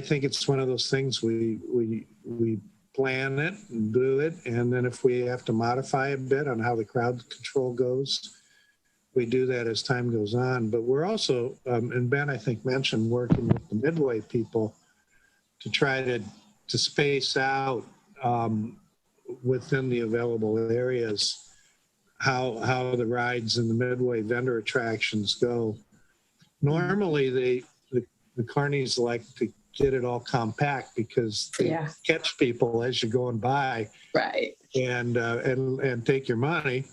think it's one of those things we plan it and do it, and then if we have to modify a bit on how the crowd control goes, we do that as time goes on. But we're also, and Ben I think mentioned, working with the Midway people to try to space out within the available areas how the rides and the Midway vendor attractions go. Normally the carnies like to get it all compact because they catch people as you're going by, right? And take your money,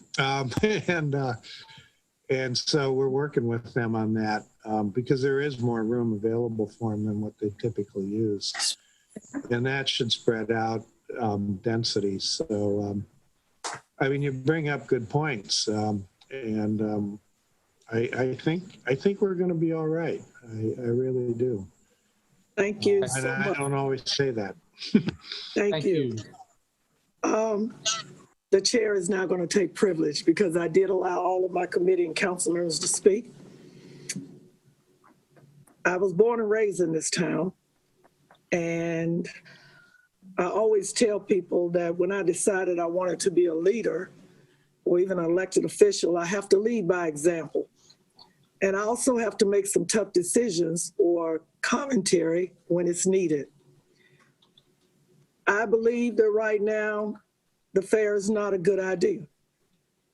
and so we're working with them on that because there is more room available for them than what they typically use, and that should spread out densities. So you bring up good points, and I think we're going to be all right. I really do. Thank you And so I much. don't always say that. Thank you. The chair is now going to take privilege because I did allow all of my committee and council members to speak. I was born and raised in this town, and I always tell people that when I decided I wanted to be a leader or even an elected official, I have to lead by example. And I also have to make some tough decisions or commentary when it's needed. I believe that right now, the fair is not a good idea.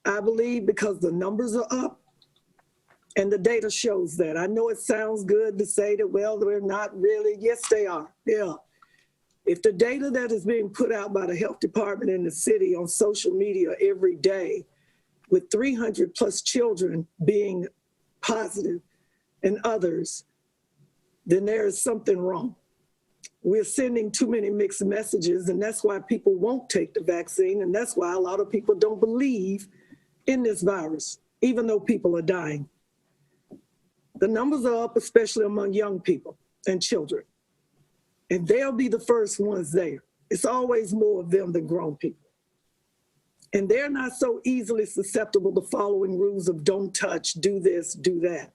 I believe because the numbers are up and the data shows that. I know it sounds good to say that, well, they're not really. Yes, they are. Yeah. If the data that is being put out by the health department in the city on social media every day, with 300 plus children being positive and others, then there is something wrong. We're sending too many mixed messages, and that's why people won't take the vaccine, and that's why a lot of people don't believe in this virus, even though people are dying. The numbers are up, especially among young people and children, and they'll be the first ones there. It's always more of them than grown people. And they're not so easily susceptible to following rules of don't touch, do this, do that,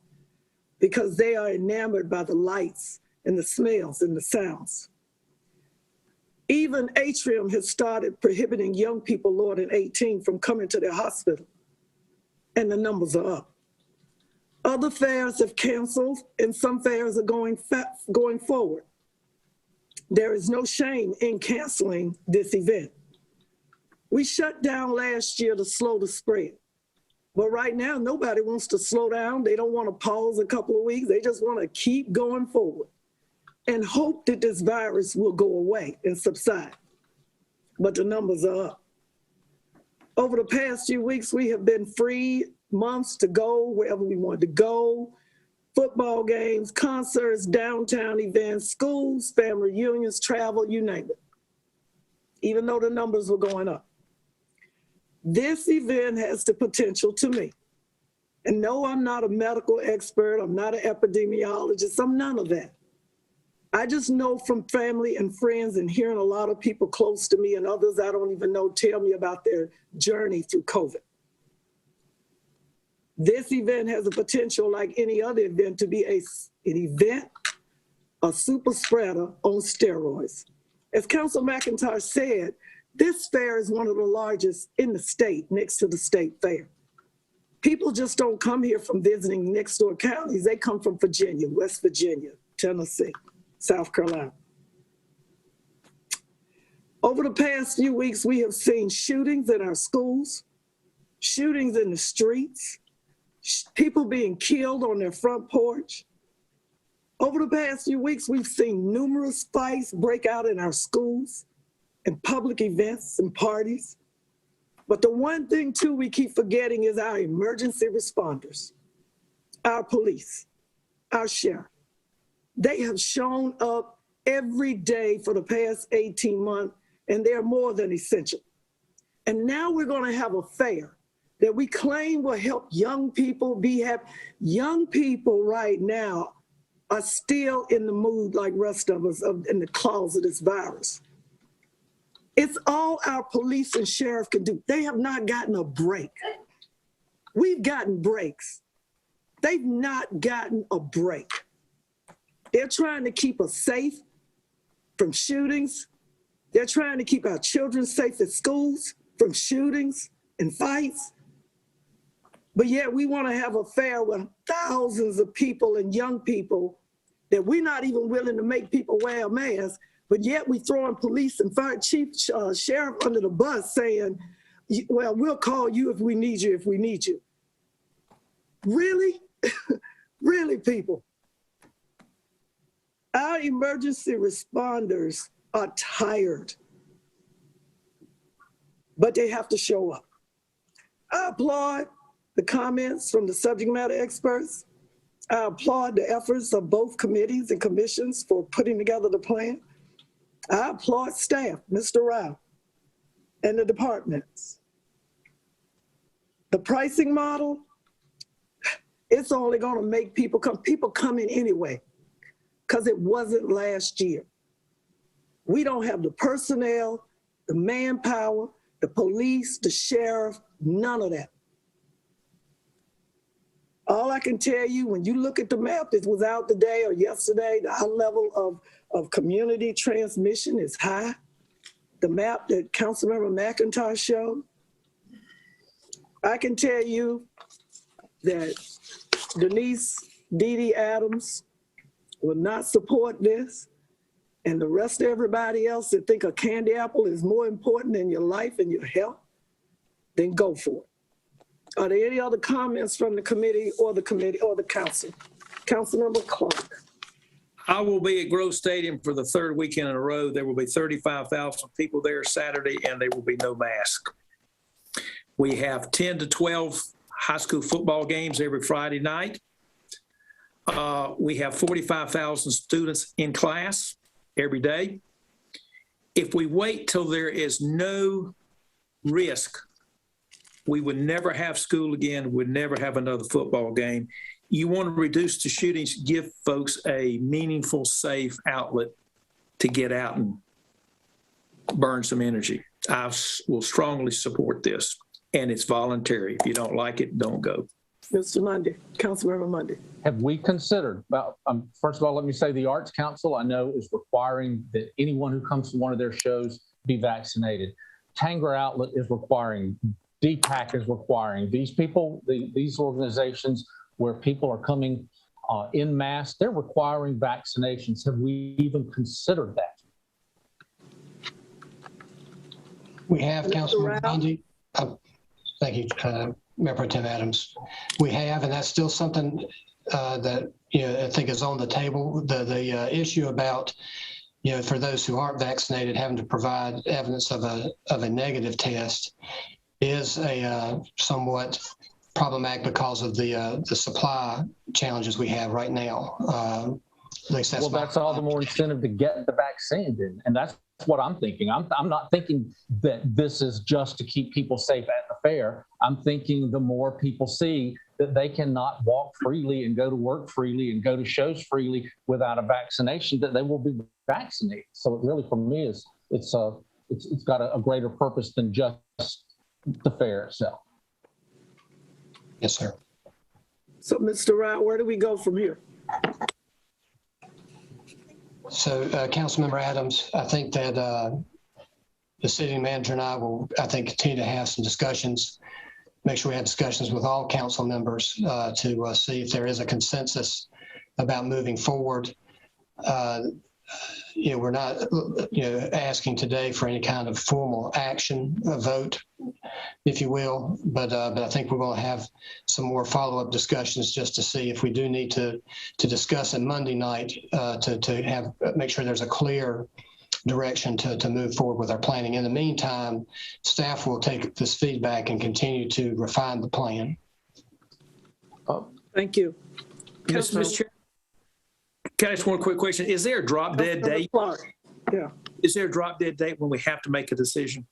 because they are enamored by the lights and the smells and the sounds. Even Atrium has started prohibiting young people lower than 18 from coming to their hospital, and the numbers are up. Other fairs have canceled, and some fairs are going forward. There is no shame in canceling this event. We shut down last year to slow the spread. But right now, nobody wants to slow down. They don't want to pause a couple of weeks. They just want to keep going forward and hope that this virus will go away and subside. But the numbers are up. Over the past few weeks, we have been free months to go wherever we want to go. Football games, concerts, downtown events, schools, family reunions, travel, you name it. Even though the numbers were going up. This event has the potential to me. And no, I'm not a medical expert. I'm not an epidemiologist. I'm none of that. I just know from family and friends and hearing a lot of people close to me and others I don't even know tell me about their journey through COVID. This event has the potential, like any other event, to be an event, a super spreader on steroids. As Council McIntyre said, this fair is one of the largest in the state, next to the state fair. People just don't come here from visiting next door counties. They come from Virginia, West Virginia, Tennessee, South Carolina. Over the past few weeks, we have seen shootings in our schools, shootings in the streets, people being killed on their front porch. Over the past few weeks, we've seen numerous fights break out in our schools and public events and parties. But the one thing, too, we keep forgetting is our emergency responders, our police, our sheriff. They have shown up every day for the past 18 months, and they're more than essential. And now we're going to have a fair that we claim will help young people be happy. Young people right now are still in the mood like rest of us in the claws of this virus. It's all our police and sheriff can do. They have not gotten a break. We've gotten breaks. They've not gotten a break. They're trying to keep us safe from shootings. They're trying to keep our children safe at schools from shootings and fights. But yet we want to have a fair with thousands of people and young people that we're not even willing to make people wear a mask, but yet we throwing police and fire chief, sheriff under the bus saying, well, we'll call you if we need you, Really? Really, people? Our emergency responders are tired, but they have to show up. I applaud the comments from the subject matter experts. I applaud the efforts of both committees and commissions for putting together the plan. I applaud staff, Mr. Rao, and the departments. The pricing model, it's only going to make people come. People come in anyway. because it wasn't last year. We don't have the personnel, the manpower, the police, the sheriff, none of that. All I can tell you, when you look at the map that was out today or yesterday, the high level of community transmission is high. The map that Councilmember McIntosh showed, I can tell you that Denise Dee Adams will not support this. And the rest of everybody else that think a candy apple is more important in your life and your health, then go for it. Are there any other comments from the committee or the council? Councilmember Clark. I will be at Grove Stadium for the third weekend in a row. There will be 35,000 people there Saturday, and there will be no mask. We have 10 to 12 high school football games every Friday night. We have 45,000 students in class every day. If we wait till there is no risk, we would never have school again, would never have another football game. You want to reduce the shootings, give folks a meaningful, safe outlet to get out and burn some energy. I will strongly support this, and it's voluntary. If you don't like it, don't go. Mr. Mundy, Councilmember Mundy. Have we considered, well, first of all, let me say the Arts Council, I know, is requiring that anyone who comes to one of their shows be vaccinated. Tanger Outlet is requiring, DPAC is requiring. These people, these organizations where people are coming in mass, they're requiring vaccinations. Have we even considered that? We have, Councilmember Mundy. Thank you, Mayor Pro Tem Adams. We have, and that's still something that I think is on the table. The issue about for those who aren't vaccinated having to provide evidence of a negative test is a somewhat problematic because of the supply challenges we have right now. At least that's that's all the more incentive to get the vaccine then, and that's what I'm thinking. I'm not thinking that this is just to keep people safe at the fair. I'm thinking the more people see that they cannot walk freely and go to work freely and go to shows freely without a vaccination, that they will be vaccinated. So it really, for me, it's got a greater purpose than just the fair itself. Yes, sir. So, Mr. Rao, where do we go from here? So, Councilmember Adams, I think that the city manager and I will, continue to have some discussions, make sure we have discussions with all council members to see if there is a consensus about moving forward. We're not, asking today for any kind of formal action, a vote, if you will, but I think we're going to have some more follow-up discussions just to see if we do need to discuss it Monday night to make sure there's a clear direction to move forward with our planning. In the meantime, staff will take this feedback and continue to refine the plan. Thank you. Mr. Chair, can I ask one quick question? Is there a drop dead date? Yeah. Is there a drop dead date when we have to make a decision?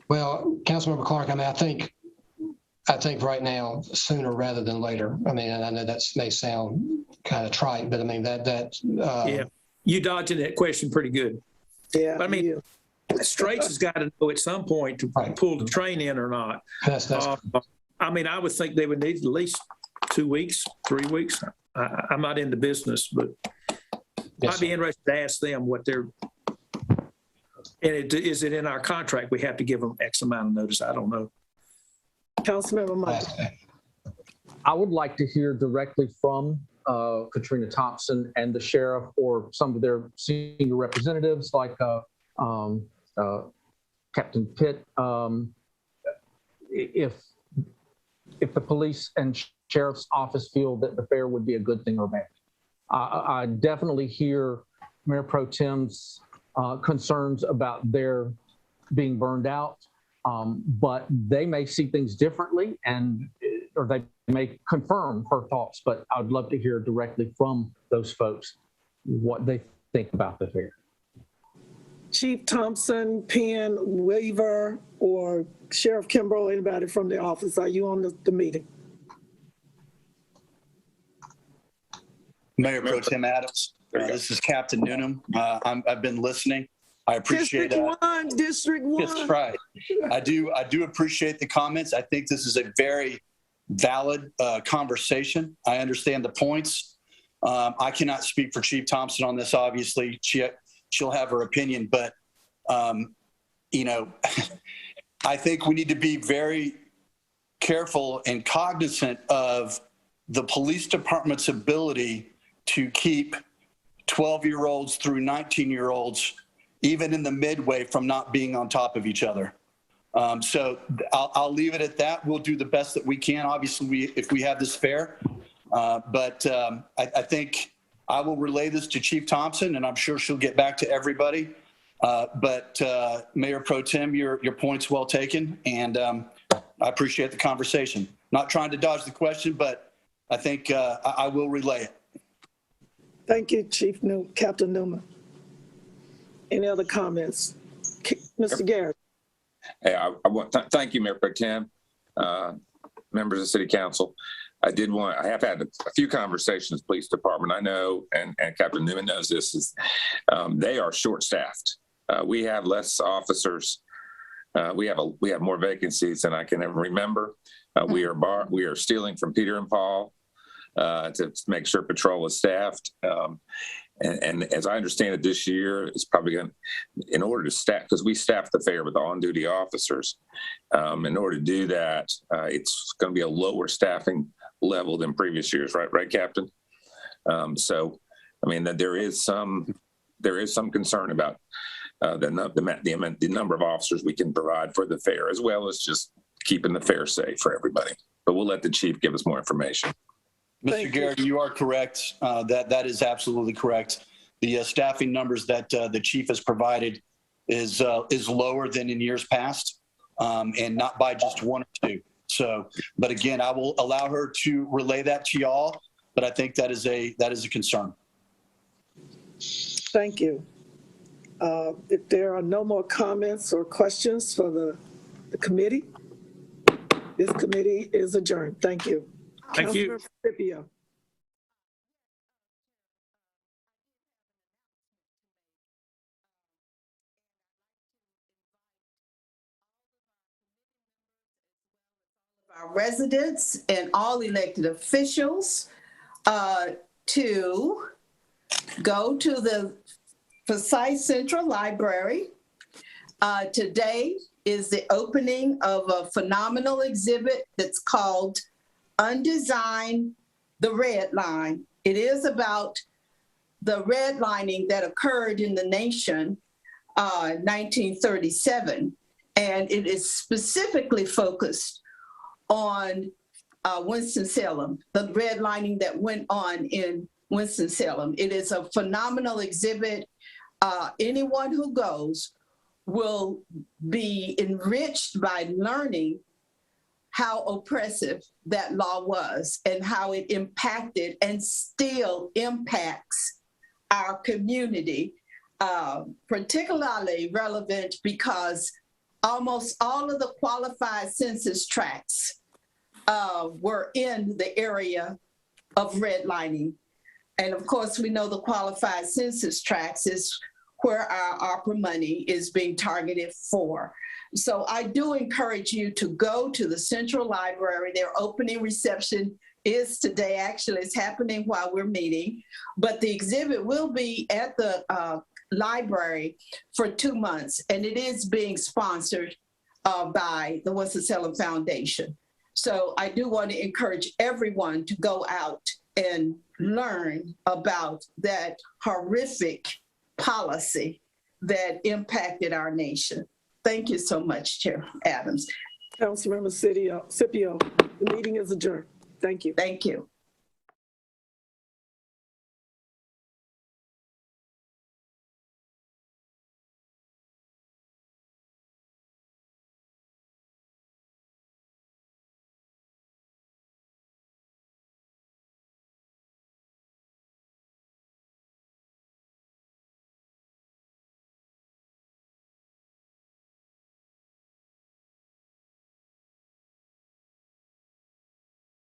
Well, Councilmember Clark, I think right now, sooner rather than later. I know that may sound kind of trite, but yeah, you dodging that question pretty good. Yeah. But Straits has got to know at some point to pull the train in or not. I would think they would need at least 2 weeks, 3 weeks. I'm not in the business, but I'd be interested to ask them what they're. And is it in our contract? We have to give them X amount of notice. I don't know. Councilmember Mike. I would like to hear directly from Katrina Thompson and the sheriff or some of their senior representatives like Captain Pitt. If the police and sheriff's office feel that the fair would be a good thing or bad. I definitely hear Mayor Pro Tem's concerns about their being burned out, but they may see things differently or they may confirm her thoughts, but I'd love to hear directly from those folks what they think about the fair. Chief Thompson, Penn, Weaver, or Sheriff Kimbrough, anybody from the office, are you on the meeting? Mayor Pro Tem Adams. This is Captain Noonan. I've been listening. I appreciate District 1. That's right. I do appreciate the comments. I think this is a very valid conversation. I understand the points. I cannot speak for Chief Thompson on this. Obviously, she'll have her opinion, but you know, I think we need to be very careful and cognizant of the police department's ability to keep 12-year-olds through 19-year-olds, even in the midway, from not being on top of each other. So I'll leave it at that. We'll do the best that we can, obviously, if we have this fair. But I think I will relay this to Chief Thompson, and I'm sure she'll get back to everybody. But Mayor Pro Tem, your point's well taken, and I appreciate the conversation. Not trying to dodge the question, but I think I will relay it. Thank you, Captain Newman. Any other comments? Mr. Garrett. Hey, I want thank you, Mayor Pro Tem, members of the City Council. I have had a few conversations with the police department. I know, and Captain Newman knows this, is they are short-staffed. We have less officers. We have more vacancies than I can ever remember. We are stealing from Peter and Paul to make sure patrol is staffed. And as I understand it, this year it's probably going to, in order to staff, because we staff the fair with on-duty officers. In order to do that, it's going to be a lower staffing level than previous years, right, Captain? So, I mean, that there is some concern about the number of officers we can provide for the fair, as well as just keeping the fair safe for everybody. But we'll let the chief give us more information. Mr. Garrett, you are correct. That is absolutely correct. The staffing numbers that the chief has provided is lower than in years past, and not by just one or two. So, but again, I will allow her to relay that to y'all. But I think that is a concern. Thank you. If there are no more comments or questions for the committee, this committee is adjourned. Thank you. Thank you. Scipio. Our residents and all elected officials to go to the Forsyth Central Library. Today is the opening of a phenomenal exhibit that's called Undesign the Red Line. It is about the redlining that occurred in the nation 1937, and it is specifically focused on Winston-Salem, the redlining that went on in Winston-Salem. It is a phenomenal exhibit. Anyone who goes will be enriched by learning how oppressive that law was and how it impacted and still impacts our community, particularly relevant because almost all of the qualified census tracts were in the area of redlining. And of course, we know the qualified census tracts is where our ARPA money is being targeted for. So I do encourage you to go to the Central Library. Their opening reception is today. Actually, it's happening while we're meeting, but the exhibit will be at the library for 2 months, and it is being sponsored by the Winston-Salem Foundation. So I do want to encourage everyone to go out and learn about that horrific policy that impacted our nation. Thank you so much, Chair Adams. Councilmember Scipio, the meeting is adjourned. Thank you. Thank you.